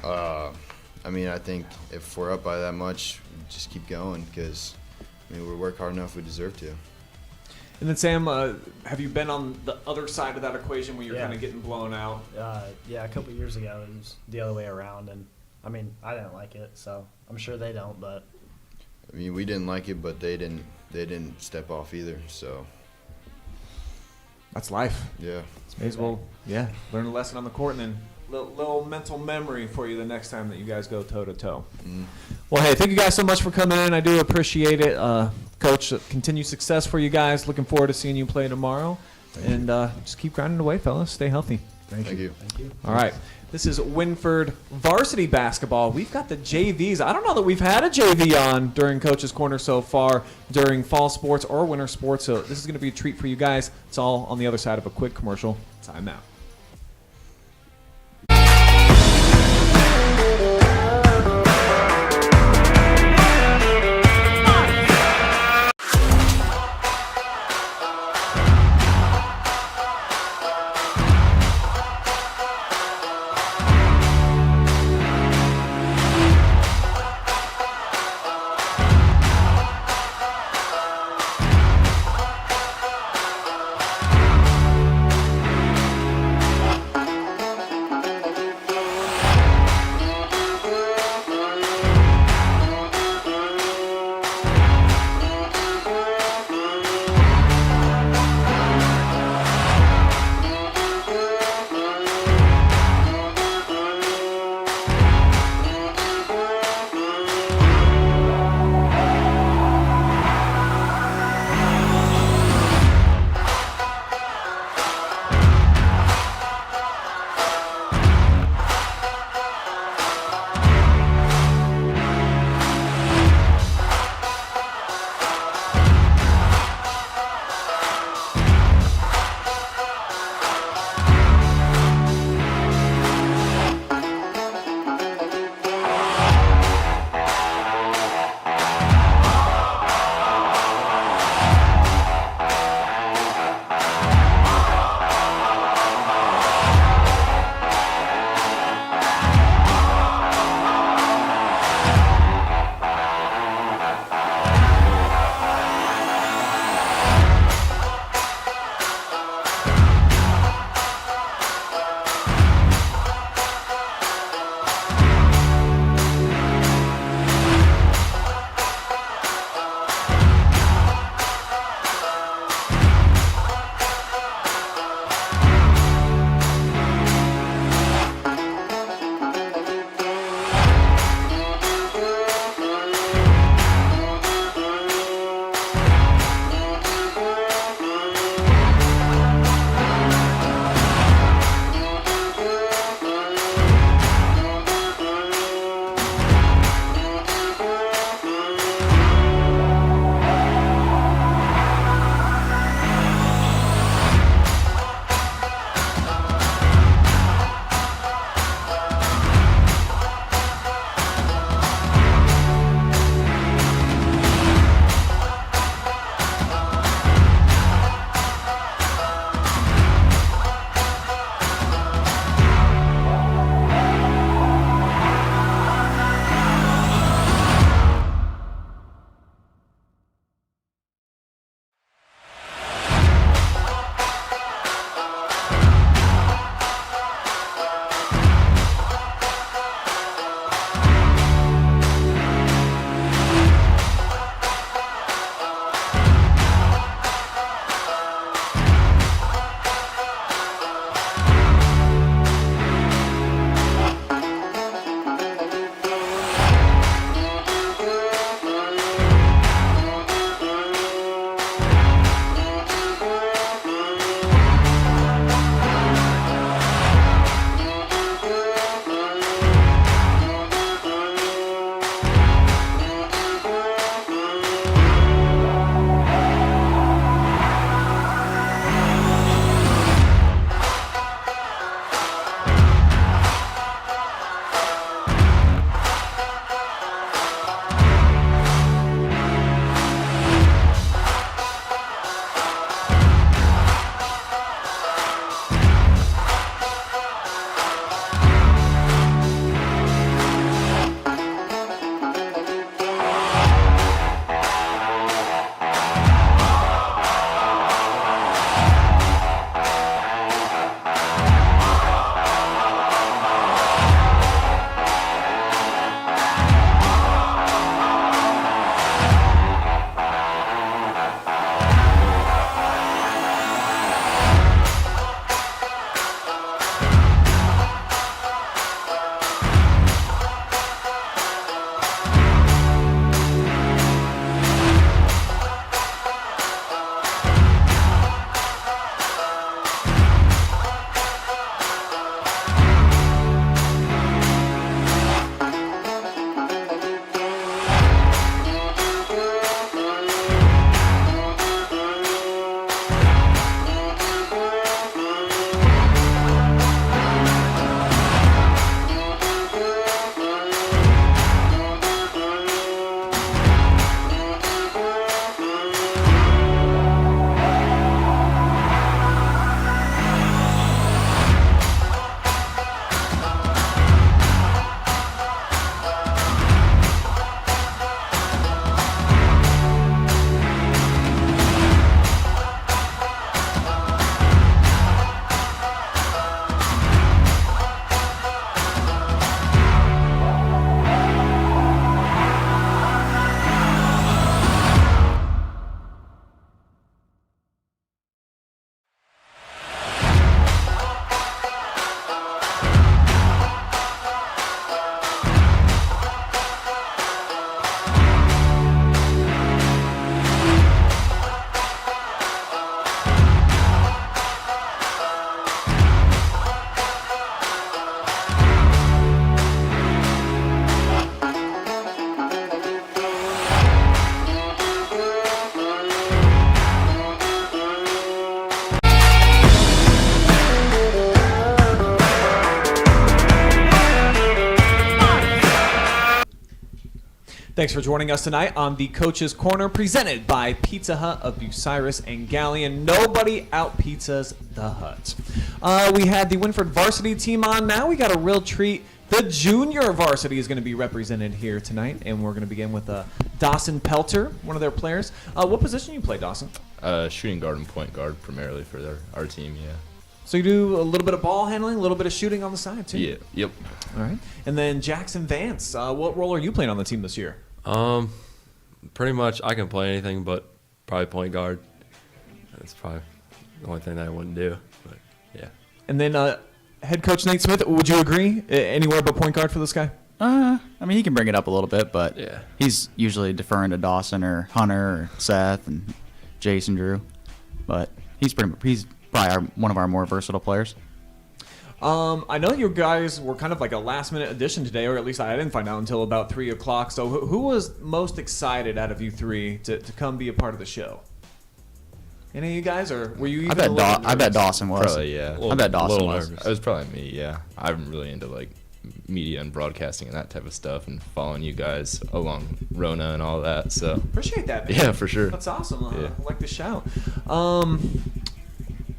I mean, I think if we're up by that much, we just keep going because, I mean, we work hard enough. We deserve to. And then, Sam, have you been on the other side of that equation where you're Yeah. kind of getting blown out? Yeah, a couple of years ago it was the other way around, and I mean I didn't like it, so I'm sure they don't. But I mean, we didn't like it, but they didn't step off either. So That's life. yeah. May as well, learn a lesson on the court, and then little mental memory for you the next time that you guys go toe-to-toe. Well, hey, thank you guys so much for coming in. I do appreciate it. Coach, continued success for you guys. Looking forward to seeing you play tomorrow. And just keep grinding away, fellas. Stay healthy. Thank you. Thank you. All right. This is Wynford varsity basketball. We've got the JVs. I don't know that we've had a JV on during Coach's Corner so far during fall sports or winter sports. So this is going to be a treat for you guys. It's all on the other side of a quick commercial. Time out. Thanks for joining us tonight on the Coach's Corner, presented by Pizza Hut of Bucyrus and Galion. Nobody out-pizzas the Hut. We had the Wynford varsity team on. Now we got a real treat. The junior varsity is going to be represented here tonight, and we're going to begin with Dawson Pelter, one of their players. What position you play, Dawson? Shooting guard and point guard primarily for our team, yeah. So you do a little bit of ball handling, a little bit of shooting on the side, too? Yeah, yep. All right. And then Jackson Vance, what role are you playing on the team this year? Pretty much I can play anything but probably point guard. That's probably the only thing that I wouldn't do, but yeah. And then head coach Nate Smith, would you agree? Anywhere but point guard for this guy? I mean, he can bring it up a little bit, but Yeah. he's usually deferring to Dawson or Hunter or Seth and Jason Drew. But he's probably one of our more versatile players. I know you guys were kind of like a last-minute addition today, or at least I didn't find out until about 3 o'clock. So who was most excited out of you three to come be a part of the show? Any of you guys, or were you even I bet Dawson was. Probably, yeah. I bet Dawson little was. nervous. It was probably me, yeah. I'm really into like media and broadcasting and that type of stuff, and following you guys along Rona and all that. So Appreciate that, man. yeah, for sure. That's awesome. Yeah. I like the shout.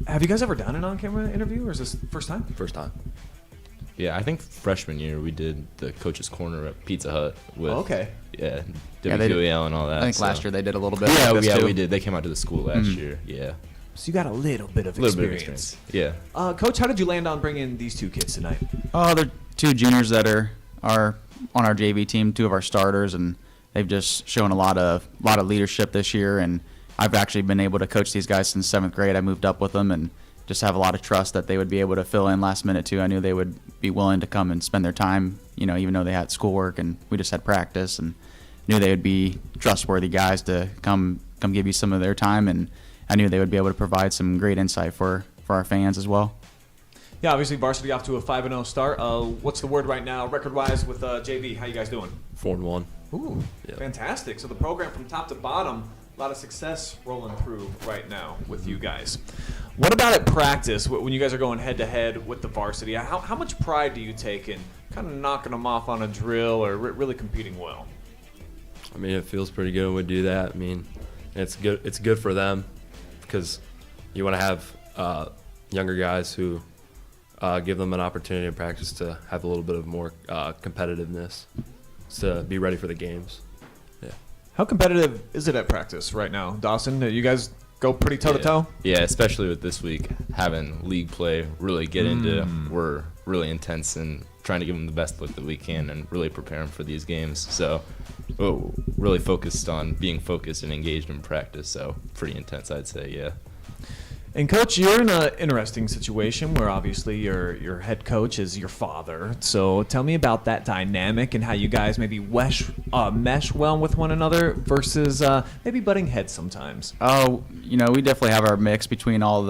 Have you guys ever done an on-camera interview, or is this first time? First time. Yeah, I think freshman year we did the Coach's Corner at Pizza Hut with Okay. yeah, Yeah, they did. WQAL and all that. I think so. last year they did a little bit. Yeah, like this yeah, too. we did. They came out to the school last year. Yeah, So you got a little bit of a little experience. bit of experience. Yeah. Coach, how did you land on bringing these two kids tonight? Oh, they're two juniors that are on our JV team, two of our starters, and they've just shown a lot of leadership this year. And I've actually been able to coach these guys since 7th grade. I moved up with them and just have a lot of trust that they would be able to fill in last minute too. I knew they would be willing to come and spend their time, even though they had schoolwork and we just had practice, and knew they would be trustworthy guys to come give you some of their time, and I knew they would be able to provide some great insight for our fans as well. Yeah, obviously varsity off to a 5-0 start. What's the word right now, record-wise, with JV? How you guys doing? 4-1. Ooh, Yeah. fantastic. So the program from top to bottom, a lot of success rolling through right now with you guys. What about at practice when you guys are going head-to-head with the varsity? How much pride do you take in kind of knocking them off on a drill or really competing well? I mean, it feels pretty good when we do that. I mean, it's good. It's good for them because you want to have younger guys who give them an opportunity in practice to have a little bit of more competitiveness to be ready for the games. Yeah. How competitive is it at practice right now, Dawson? You guys go pretty toe-to-toe? Yeah, especially with this week having league play really get into. We're really intense and trying to give them the best look that we can and really prepare them for these games. So we're really focused on being focused and engaged in practice. So pretty intense, I'd say, yeah. And Coach, you're in an interesting situation where obviously your head coach is your father. So tell me about that dynamic and how you guys maybe mesh well with one another versus maybe butting heads sometimes. Oh, we definitely have our mix between all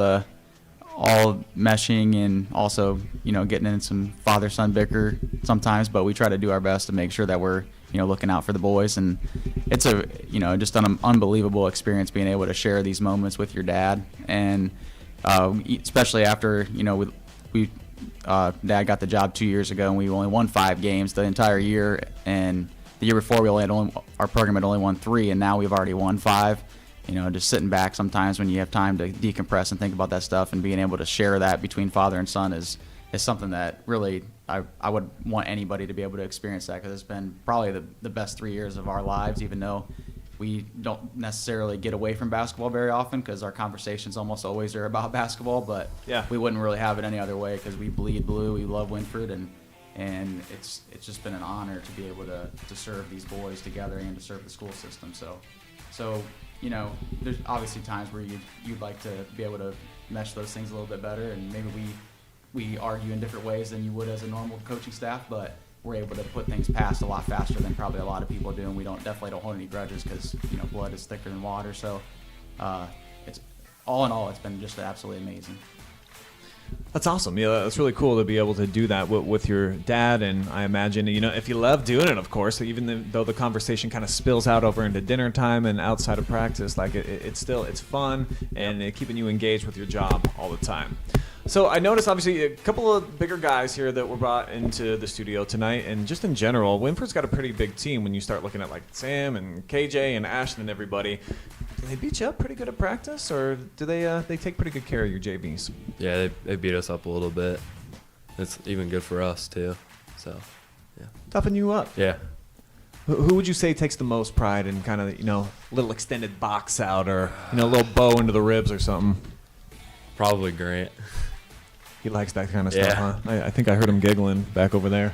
meshing and also, getting in some father-son bicker sometimes, but we try to do our best to make sure that we're, looking out for the boys. And it's just an unbelievable experience being able to share these moments with your dad. And especially after, Dad got the job 2 years ago and we only won 5 games the entire year. And the year before our program had only won 3, and now we've already won 5. Just sitting back sometimes when you have time to decompress and think about that stuff, and being able to share that between father and son is something that really I would want anybody to be able to experience that, because it's been probably the best 3 years of our lives, even though we don't necessarily get away from basketball very often because our conversations almost always are about basketball, but yeah, we wouldn't really have it any other way because we bleed blue, we love Wynford, and it's just been an honor to be able to serve these boys together and to serve the school system. So there's obviously times where you'd like to be able to mesh those things a little bit better, and maybe we argue in different ways than you would as a normal coaching staff, but we're able to put things past a lot faster than probably a lot of people do, and we definitely don't hold any grudges because blood is thicker than water. So it's all in all, it's been just absolutely amazing. That's awesome. Yeah, that's really cool to be able to do that with your dad. And I imagine, if you love doing it, of course, even though the conversation kind of spills out over into dinner time and outside of practice, like it's fun and keeping you engaged with your job all the time. So I noticed, obviously, a couple of bigger guys here that were brought into the studio tonight, and just in general, Wynford's got a pretty big team when you start looking at like Sam and KJ and Ashton and everybody. Do they beat you up pretty good at practice, or do they take pretty good care of your JVs? Yeah, they beat us up a little bit. It's even good for us too. So, yeah. Toughen you up. Yeah. Who would you say takes the most pride in kind of, little extended box out or, a little bow into the ribs or something? Probably Grant. He likes that kind of stuff, Yeah. huh? I think I heard him giggling back over there.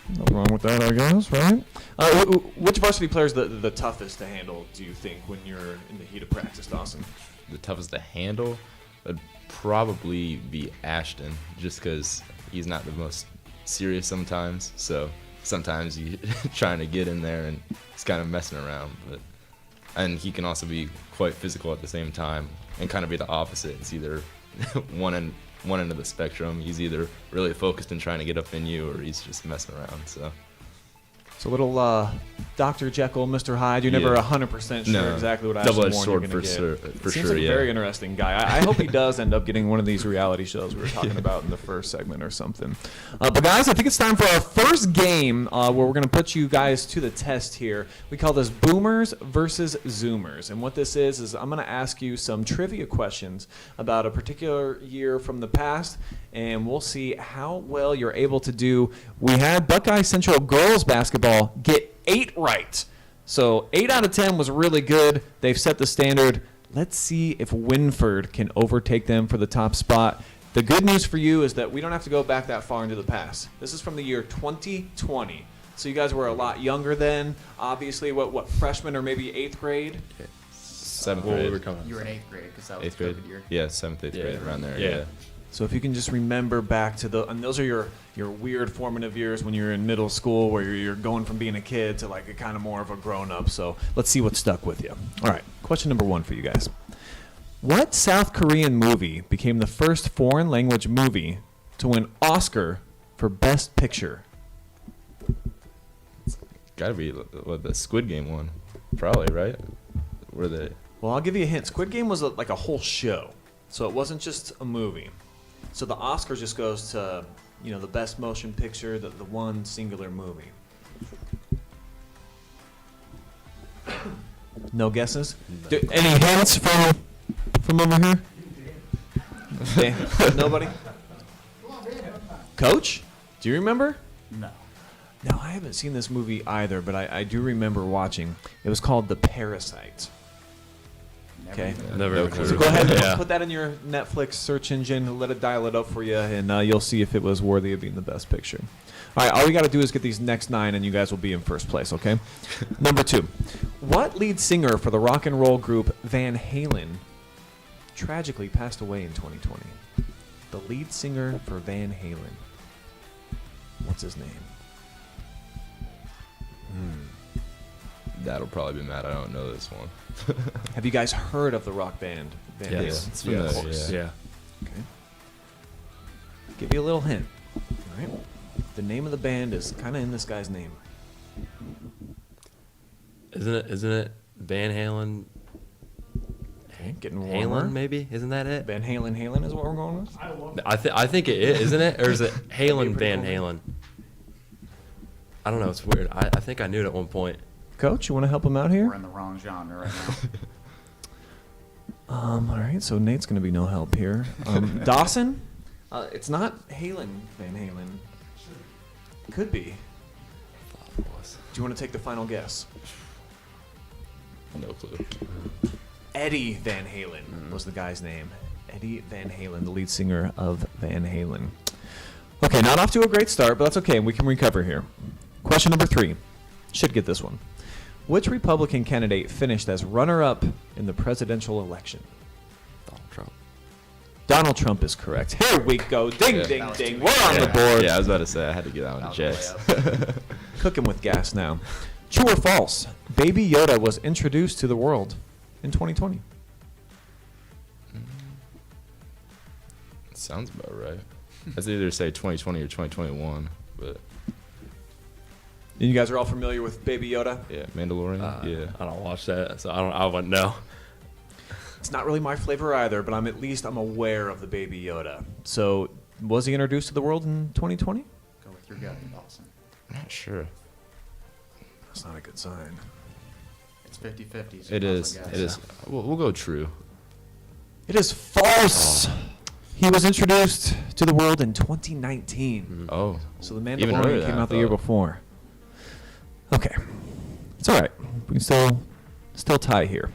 Nothing wrong with that, I guess, right? Which varsity player is the toughest to handle, do you think, when you're in the heat of practice, Dawson? The toughest to handle would probably be Ashton, just because he's not the most serious sometimes. So sometimes you trying to get in there and he's kind of messing around. And he can also be quite physical at the same time and kind of be the opposite. It's either one end of the spectrum. He's either really focused and trying to get up in you, or he's just messing around. So It's a little Dr. Jekyll, Mr. Hyde. You're never 100% sure exactly what Ashton double-edged Warren sword you're for going to sure. get. For Seems sure, like a yeah. very interesting guy. I hope he does end up getting one of these reality shows we were talking about in the first segment or something. But guys, I think it's time for our first game where we're going to put you guys to the test here. We call this Boomers versus Zoomers. And what this is I'm going to ask you some trivia questions about a particular year from the past, and we'll see how well you're able to do. We had Buckeye Central girls basketball get 8 right. So 8 out of 10 was really good. They've set the standard. Let's see if Wynford can overtake them for the top spot. The good news for you is that we don't have to go back that far into the past. This is from the year 2020. So you guys were a lot younger then. Obviously, what freshmen or maybe 8th grade? 7th Well, we grade. were coming. You were in 8th grade because that was 8th grade. COVID year. Yeah, 7th, 8th Yeah. grade, around there. Yeah. Yeah. So if you can just remember back to and those are your weird formative years when you're in middle school where you're going from being a kid to like a kind of more of a grown-up. So let's see what stuck with you. All right, question number 1 for you guys. What South Korean movie became the first foreign language movie to win Oscar for Best Picture? Gotta be the Squid Game one, probably, right? Where they? Well, I'll give you a hint. Squid Game was like a whole show, so it wasn't just a movie. So the Oscar just goes to, the best motion picture, the one singular movie. No guesses? Any hints from over here? Okay. Nobody? Coach? Do you remember? No. No, I haven't seen this movie either, but I do remember watching. It was called The Parasite. Never Okay. even- Never No even clue. heard So of go it. ahead and Yeah. put that in your Netflix search engine, let it dial it up for you, and you'll see if it was worthy of being the best picture. All right, all we got to do is get these next 9, and you guys will be in first place, okay? Number 2. What lead singer for the rock and roll group Van Halen tragically passed away in 2020? The lead singer for Van Halen. What's his name? That'll probably be mad. I don't know this one. Have you guys heard of the rock band Van Yes. Halen? It's familiar, Yes. of course. Yeah. Okay. Give you a little hint. All right. The name of the band is kind of in this guy's name. Isn't it Van Halen? Okay, getting warmer. Halen maybe? Isn't that it? Van Halen is what we're going with. I think it is, isn't it? Or is it Halen pretty Van cool. Halen? I don't know. It's weird. I think I knew it at one point. Coach, you want to help him out We're here? in the wrong genre right now. All right. So Nate's going to be no help here. Dawson, it's not Halen Van Halen. Could be. Do you want to take the final guess? No clue. Eddie Van Halen was the guy's name. Eddie Van Halen, the lead singer of Van Halen. Okay, not off to a great start, but that's okay. We can recover here. Question number 3. Should get this one. Which Republican candidate finished as runner-up in the presidential election? Donald Trump. Donald Trump is correct. Here we go. Ding, Yeah. ding, That was ding. too We're on the board. Yeah, I was about to say I had to get that one That to was Jax. way up. Cooking with gas now. True or false? Baby Yoda was introduced to the world in 2020. Sounds about right. I'd either say 2020 or 2021, but And you guys are all familiar with Baby Yoda? yeah, Mandalorian. Yeah. I don't watch that, so I wouldn't know. It's It's not really my flavor either, but I'm aware of the Baby Yoda. So, was he introduced to the world in 2020? Go with your gut, Dawson. I'm not sure. That's not a good sign. It's 50-50. So It you is. guys, It is. We'll go true. It is false. He was introduced to the world in 2019. Oh. So the Even earlier Mandalorian than came I out the year thought. before. Okay. It's all right. We can still tie here.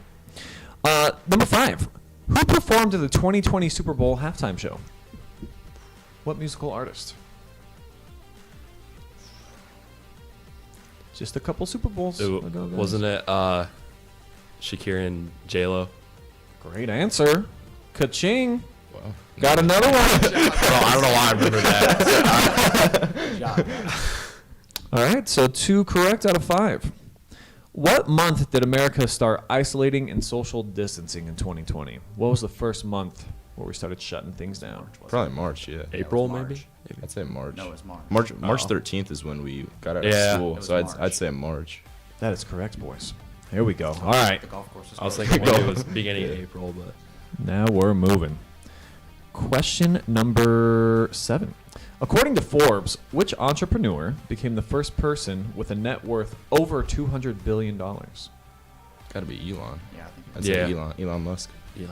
Number 5. Who performed at the 2020 Super Bowl halftime show? What musical artist? Just a couple Super Bowls ago, guys. Wasn't it Shakira and J-Lo? Great answer. Ka-ching. Wow. Got another one. I don't know why I remember that. Good job, guys. All right, so 2 correct out of 5. What month did America start isolating and social distancing in 2020? What was the first month where we started shutting things down? Probably March. Yeah. it April, was maybe? March. I'd say March. No, it was March. March Oh. 13th is when we got out Yeah. of school. It was So I'd March. say March. That is correct, boys. Here we go. All right, The golf course is I was closed. thinking maybe it was beginning of April, but now we're moving. Question number 7. According to Forbes, which entrepreneur became the first person with a net worth over $200 billion? Got to be Elon. Yeah, I think I'd Yeah. say Elon Musk. yeah.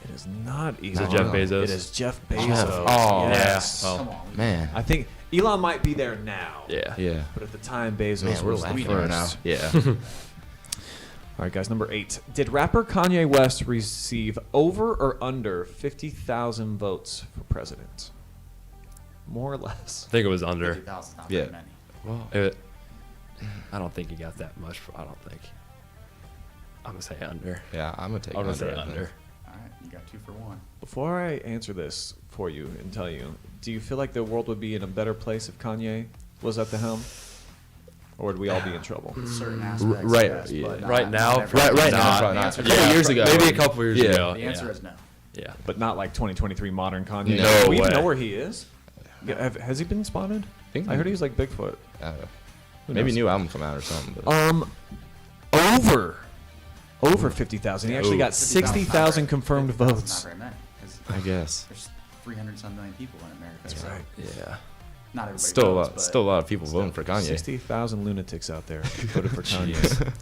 It is not Elon. Is it Jeff Bezos? It is Jeff Bezos. Jeff. Oh, yes. yeah. Oh. Come on. Man. I think Elon might be there now. Yeah. Yeah. But at the time, Bezos Man, we're was the laughing first. right now. Yeah. All right, guys, number 8. Did rapper Kanye West receive over or under 50,000 votes for president? More or less. I think it was under. 50,000, not Yeah. very many. Well, I don't think he got that much. I don't think. I'm going to say under. yeah, I'm gonna take I'm going to under. say I think. under. All right, you got 2 for 1. Before I answer this for you and tell you, do you feel like the world would be in a better place if Kanye was at the helm? Or would we all be in trouble? Certain aspects, right, yes, yeah. but not- Right now, not everything. Right Not. now, The not. answer A is couple no. years ago. Maybe a couple years Yeah. ago. The answer is no. Yeah. But not like 2023 modern Kanye. No Do we even way. know where he is? Yeah, has he been spotted? think I heard he was like Bigfoot. Who Maybe knows? new album come out or something. But Over 50,000. He actually Ooh. got 60,000 confirmed 50,000 is votes. Not very many, 'cause I guess. there's 300-some million people in America. That's so right. Yeah. Not everybody Still a votes, lot. but Still a lot of people voting for Kanye. 60,000 lunatics out there voted for Kanye.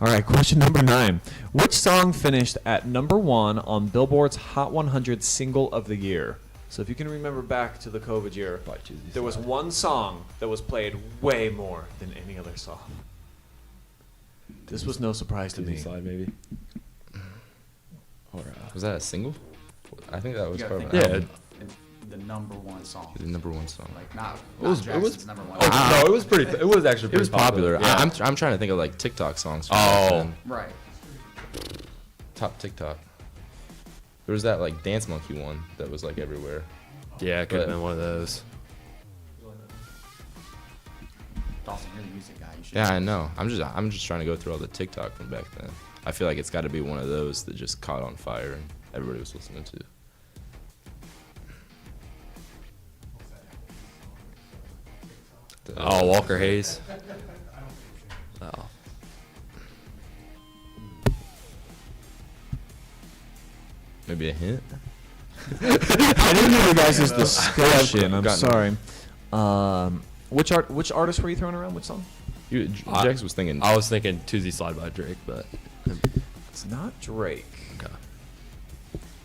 All right, question number 9. Which song finished at number 1 on Billboard's Hot 100 Single of the Year? So if you can remember back to the COVID year, there was one song that was played way more than any other song. This was no surprise to me. Slide maybe. Or, Was that a single? I think that you was gotta part of think an Yeah. album. the number 1 song. The number 1 song. Like not was- it was- Jackson's number 1. Oh, no, it was pretty. It was actually. It was pretty popular. Yeah. I'm trying to think of like TikTok songs. From back Oh. then. Right. Top TikTok. There was that like Dance Monkey one that was like everywhere. Yeah, it could have But- been one of those. Dawson, you're the music guy. You should Yeah, I know. I'm just trying to go through all the TikTok from back then. I feel like it's got to be one of those that just caught on fire and everybody was listening to. Oh, Walker Hayes. Oh. Maybe a hint. I didn't hear you guys' discussion. I'm Gotten- sorry. Which artist were you throwing around? Which song? Jax was thinking. I was thinking Tuesday Slide by Drake, but It's not Drake. okay.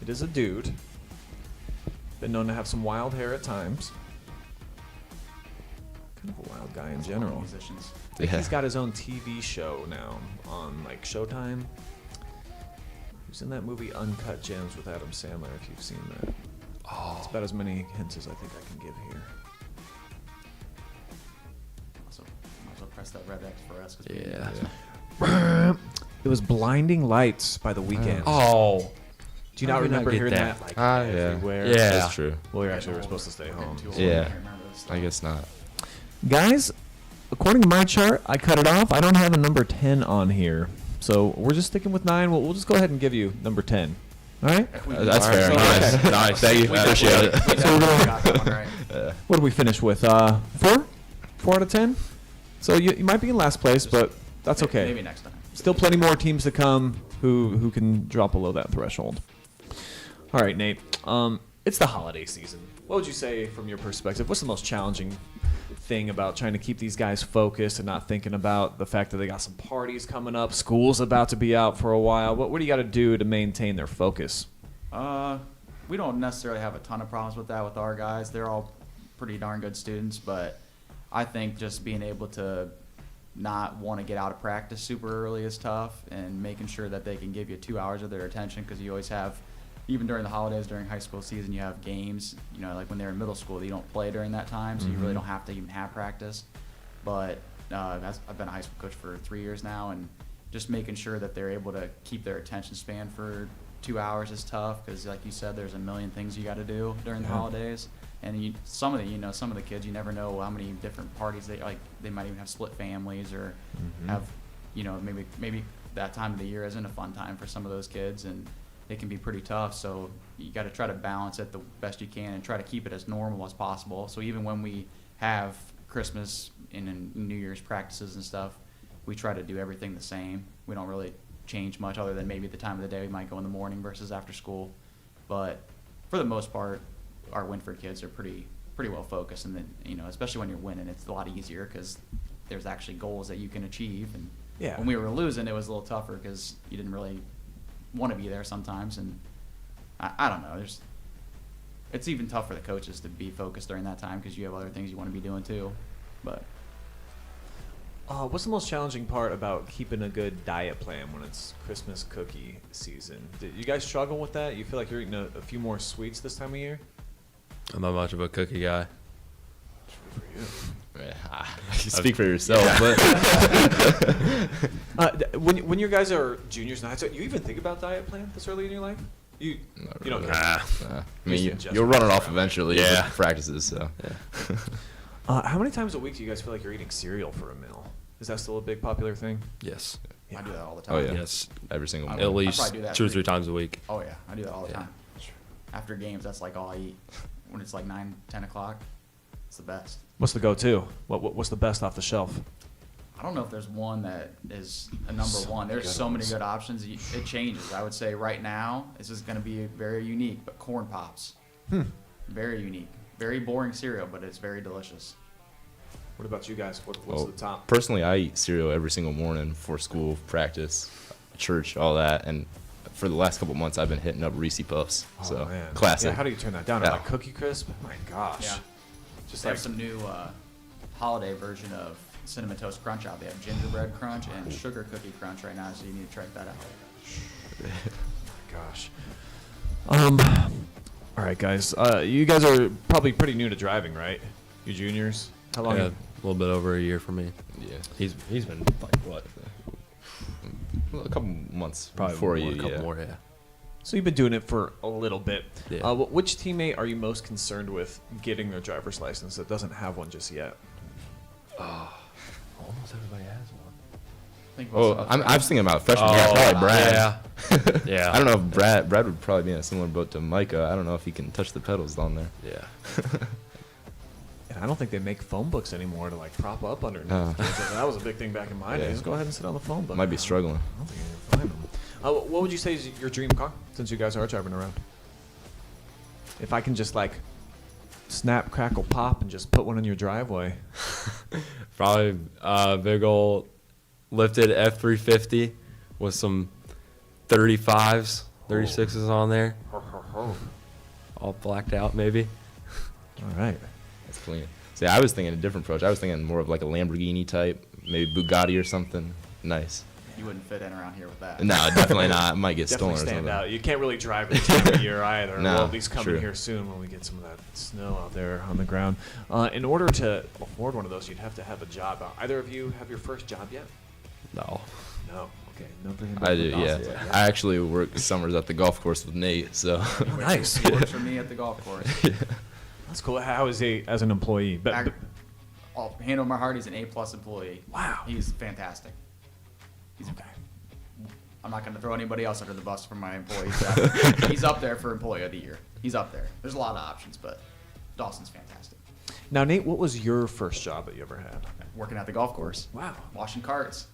It is a dude. Been known to have some wild hair at times. Kind of a wild guy in general. musicians. I think Yeah. he's got his own TV show now on like Showtime. He was in that movie Uncut Gems with Adam Sandler, if you've seen that. It's about as many hints as I think I can give here. Also, might as well press that red X for us. 'Cause we Yeah. Yeah. It was Blinding Lights by The Weeknd. Oh. Do you How not did we not remember get hearing that? that like Yeah. everywhere? Yeah. That's true. Well, we actually were supposed to stay We're getting home. too old. Yeah. I can't remember this stuff. I guess not. Guys, according to my chart, I cut it off. I don't have a number 10 on here. So we're just sticking with 9. We'll just go ahead and give you number 10. All right? If we That's do- fair. so- Nice. okay. Nice. Thank you. We I appreciate it. definitely got that one right. What did we finish with? 4? 4 out of 10? So you might be in last place, but that's okay. Maybe next time. Still plenty more teams to come. who can drop below that threshold. All right, Nate. It's the holiday season. What would you say from your perspective? What's the most challenging thing about trying to keep these guys focused and not thinking about the fact that they got some parties coming up, school's about to be out for a while? What do you got to do to maintain their focus? We don't necessarily have a ton of problems with that with our guys. They're all pretty darn good students, but I think just being able to not want to get out of practice super early is tough, and making sure that they can give you 2 hours of their attention, because you always have, even during the holidays, during high school season, you have games. You know, like when they're in middle school, you don't play during that time, so you really don't have to even have practice. But I've been a high school coach for 3 years now, and just making sure that they're able to keep their attention span for 2 hours is tough, because like you said, there's a million things you got to do during the holidays. And some of the kids, you never know how many different parties they might even have split families, or have, maybe that time of the year isn't a fun time for some of those kids, and it can be pretty tough. So you got to try to balance it the best you can and try to keep it as normal as possible. So even when we have Christmas and New Year's practices and stuff, we try to do everything the same. We don't really change much, other than maybe the time of the day we might go in the morning versus after school. But for the most part, our Wynford kids are pretty well focused, and then, especially when you're winning, it's a lot easier because there's actually goals that you can achieve. And when we were losing, it was a little tougher because you didn't really want to be there sometimes. And I don't know, it's even tough for the coaches to be focused during that time because you have other things you want to be doing too. But what's the most challenging part about keeping a good diet plan when it's Christmas cookie season? Did you guys struggle with that? You feel like you're eating a few more sweets this time of year? I'm not much of a cookie guy. Good for you. Yeah, you speak for yourself, but when your guys are juniors and high school, you even think about diet plan this early in your life? You don't care. I mean, you'll run it off eventually. Yeah. With practices. So. Yeah. How many times a week do you guys feel like you're eating cereal for a meal? Is that still a big popular thing? Yes. I do that all the time. Oh yeah. Yes. Every single I month. At would- least probably do that 2 or 3 times a week. Oh yeah, I do that all the Yeah. time. After games, that's like all I eat. When it's like 9, 10 o'clock, it's the best. What's the go-to? What's the best off the shelf? I don't know if there's one that is a number So one. There's good so many ones. good options. It changes. I would say right now, this is going to be very unique, but corn pops. Very unique. Very boring cereal, but it's very delicious. What about you guys? What's Well, the top? Personally, I eat cereal every single morning before school, practice, church, all that. And for the last couple months, I've been hitting up Reese Puffs. So man. classic. Yeah, how do you turn that down? Yeah. Like Cookie Crisp? My gosh. Yeah. Just They like have some new holiday version of Cinnamon Toast Crunch out. They have Gingerbread Crunch and Sugar Cookie Crunch right now, so you need to check that out. gosh. All right, guys. You guys are probably pretty new to driving, right? You juniors. How long? Yeah, a little bit over a year for me. Yeah. He's been like what? Well, a couple months Probably before more, you. a couple Yeah. more. Yeah. So you've been doing it for a little bit. Yeah. Which teammate are you most concerned with getting their driver's license that doesn't have one just yet? Almost everybody has one. I think Oh, most of us I was thinking about freshman year. Probably Brad. Yeah. Yeah. I don't know if Brad would probably be in a similar boat to Micah. I don't know if he can touch the pedals down there. Yeah. And I don't think they make phone books anymore to like prop up underneath. No. That was a big thing back in my Yeah. days. Go ahead and sit on the phone book. Might be now. struggling. I don't think you can find them. What would you say is your dream car since you guys are driving around? If I can just like snap, crackle, pop, and just put one in your driveway. Probably big old lifted F350 with some 35s, 36s on there, all blacked out maybe. All right. That's clean. See, I was thinking a different approach. I was thinking more of like a Lamborghini type, maybe Bugatti or something. Nice. You wouldn't fit in around here with that. No, definitely not. It might get Definitely stolen or stand something. out. You can't really drive this time of year either. No, We'll at least come in true. here soon when we get some of that snow out there on the ground. In order to afford one of those, you'd have to have a job. Either of you have your first job yet? No. No. Okay. Nothing. I do, yeah. I actually work summers at the golf course with Nate, so. Nice. He works for me at the golf course. That's cool. How is he as an employee? But Hand on my heart, he's an A+ employee. Wow. He's fantastic. okay. I'm not going to throw anybody else under the bus for my employees. He's up there for employee of the year. He's up there. There's a lot of options, but Dawson's fantastic. Now, Nate, what was your first job that you ever had? Working at the golf course, Wow. washing carts.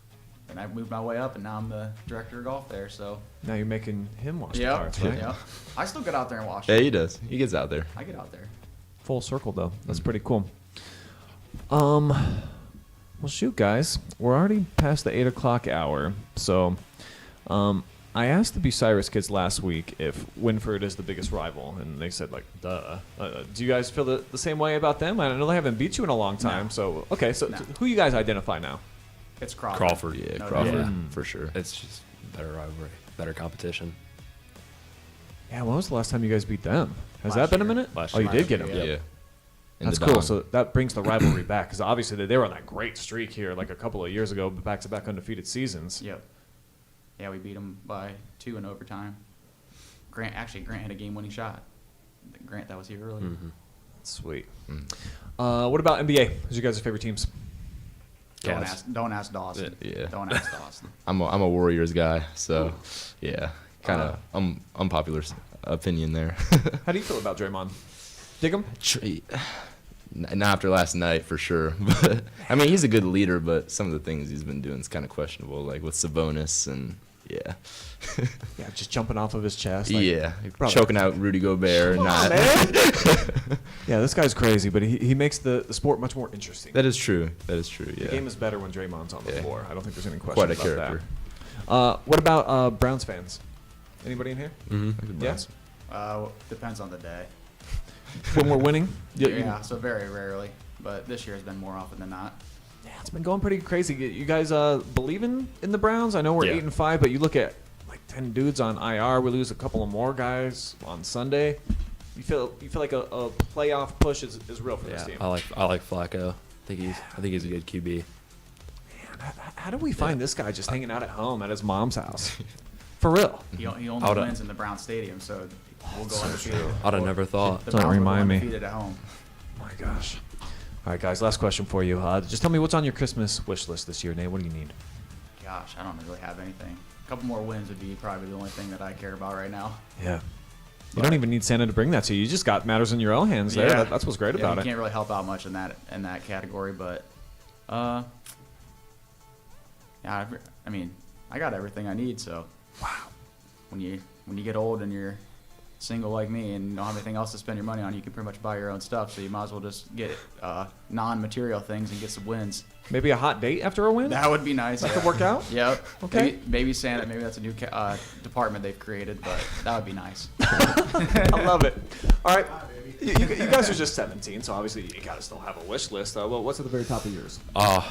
and I moved my way up, and now I'm the director of golf there. So Now you're making him wash the yep, carts, right? yep. I still get out there and wash. Yeah, it. he does. He gets out there. I get out there. Full circle though. That's pretty cool. Well, shoot, guys, we're already past the 8 o'clock hour. So, I asked the Bucyrus kids last week if Wynford is the biggest rival, and they said like, "Duh." Do you guys feel the same way about them? I know they haven't beat you in a long time. No. So, okay, so No. who you guys identify now? It's Crawford. Crawford. Yeah, No Crawford doubt. for sure. It's just better rivalry, better competition. Yeah, when was the last time you guys beat them? Has Last that been a year. minute? Last Oh, you year. did get them. Yeah. Yeah. In That's the cool. Dom. So that brings the rivalry back because obviously they were on that great streak here like a couple of years ago, back-to-back undefeated seasons. Yep. Yeah, we beat them by 2 in overtime. Grant had a game-winning shot. Grant that was here earlier. Mm-hmm. Sweet. Mm. What about NBA? Who's your guys' favorite teams? Cavs. Don't ask Dawson. Yeah. Don't ask Dawson. I'm a Warriors guy, so yeah, kind of unpopular opinion there. How do you feel about Draymond? Dig him? Not after last night for sure, but I mean he's a good leader, but some of the things he's been doing is kind of questionable, like with Sabonis and yeah, Yeah, just jumping off of his chest. yeah, brother. choking out Rudy Gobert. Not Yeah, this guy's crazy, but he makes the sport much more interesting. that is true. That is true. The Yeah, game is better when Draymond's on the Yeah. floor. I don't think there's any question quite a about character. that. What about Browns fans? Anybody in here? Mm-hmm. Yes. Depends on the day. When we're winning? Yeah, so very rarely. But this year has been more often than not. Yeah, it's been going pretty crazy. You guys believing in the Browns? I know we're Yeah. 8-5, but you look at like 10 dudes on IR. We lose a couple of more guys on Sunday. You feel like a playoff push is real for this Yeah, team. I like Flacco. I think he's a good QB. How do we find this guy just hanging out at home at his mom's house? For real. He only Oughta- wins in the Brown Stadium, so we'll go undefeated. I'd have never thought. The Don't Browns will go remind me. undefeated at home. Oh my gosh. All right, guys, last question for you. Just tell me what's on your Christmas wish list this year, Nate. What do you need? Gosh, I don't really have anything. A couple more wins would be probably the only thing that I care about right now. Yeah. You don't even need Santa to bring that to you. You just got matters in your own hands there. Yeah. That's what's great Yeah, about you it. can't really help out much in that category, but yeah, I mean, I got everything I need. So wow, when you get old and you're single like me and don't have anything else to spend your money on, you can pretty much buy your own stuff. So you might as well just get non-material things and get some wins. Maybe a hot date after a win? That would be nice. That could work out? Yep. Okay. Maybe Santa. Maybe that's a new department they've created, but that would be nice. I love it. All right. You guys are just 17, so obviously you got to still have a wish list. Well, what's at the very top of yours?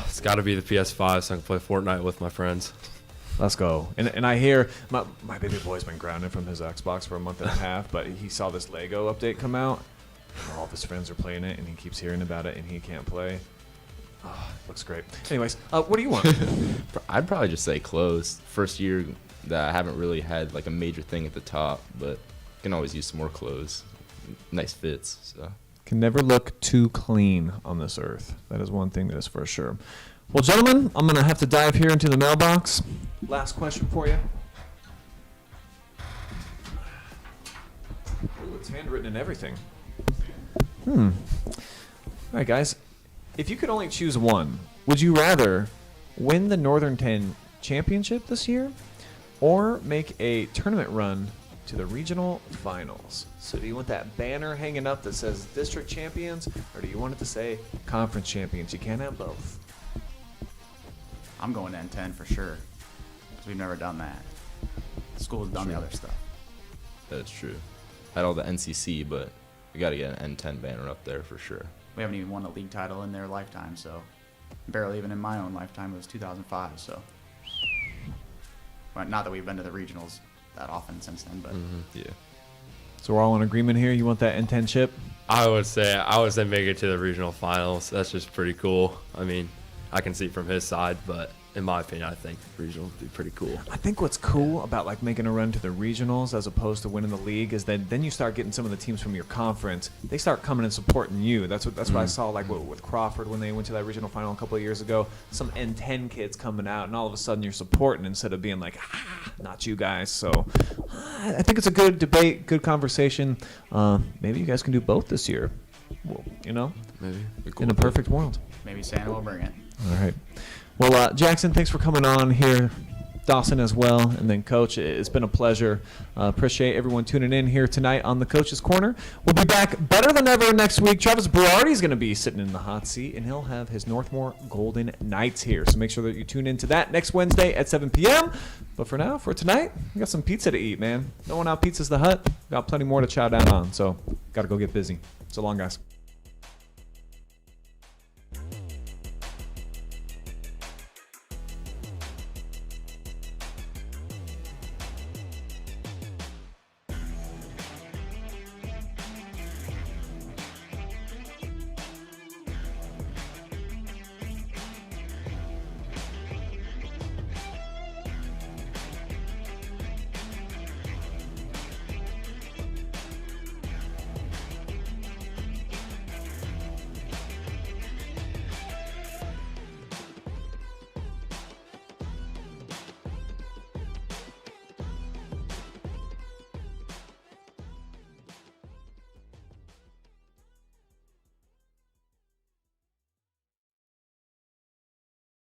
It's got to be the PS5 so I can play Fortnite with my friends. Let's go. And I hear my baby boy's been grounded from his Xbox for a month and a half, but he saw this Lego update come out. And all of his friends are playing it, and he keeps hearing about it, and he can't play. Oh, looks great. Anyways, what do you want? I'd probably just say clothes. First year that I haven't really had like a major thing at the top, but can always use some more clothes. Nice fits. So Can never look too clean on this earth. That is one thing that is for sure. Well, gentlemen, I'm going to have to dive here into the mailbox. Last question for you. Ooh, it's handwritten and everything. All right, guys. If you could only choose one, would you rather win the Northern 10 championship this year or make a tournament run to the regional finals? So do you want that banner hanging up that says district champions, or do you want it to say conference champions? You can't have both. I'm going to N10 for sure, because we've never done that. The school's done the other stuff. that's true. Had all the NCC, but we got to get an N10 banner up there for sure. We haven't even won a league title in their lifetime, so barely even in my own lifetime. It was 2005, so. Well, not that we've been to the regionals that often since then, but Yeah. So we're all in agreement here. You want that N10 chip? I would say make it to the regional finals. That's just pretty cool. I mean, I can see from his side, but in my opinion, I think regionals would be pretty cool. I think what's cool about like making a run to the regionals as opposed to winning the league is that then you start getting some of the teams from your conference. They start coming and supporting you. That's what I saw like with Crawford when they went to that regional final a couple of years ago. Some N10 kids coming out, and all of a sudden you're supporting instead of being like, not you guys. So I think it's a good debate, good conversation. Maybe you guys can do both this year. Well, you know, Maybe. in a perfect world. maybe Santa will bring it. All right. Well, Jackson, thanks for coming on here. Dawson as well, and then Coach, it's been a pleasure. Appreciate everyone tuning in here tonight on the Coach's Corner. We'll be back better than ever next week. Travis Berardi is going to be sitting in the hot seat, and he'll have his Northmore Golden Knights here. So make sure that you tune into that next Wednesday at 7 p.m. But for now, for tonight, we got some pizza to eat, man. No one out pizzas the hut. Got plenty more to chow down on, so got to go get busy. So long, guys.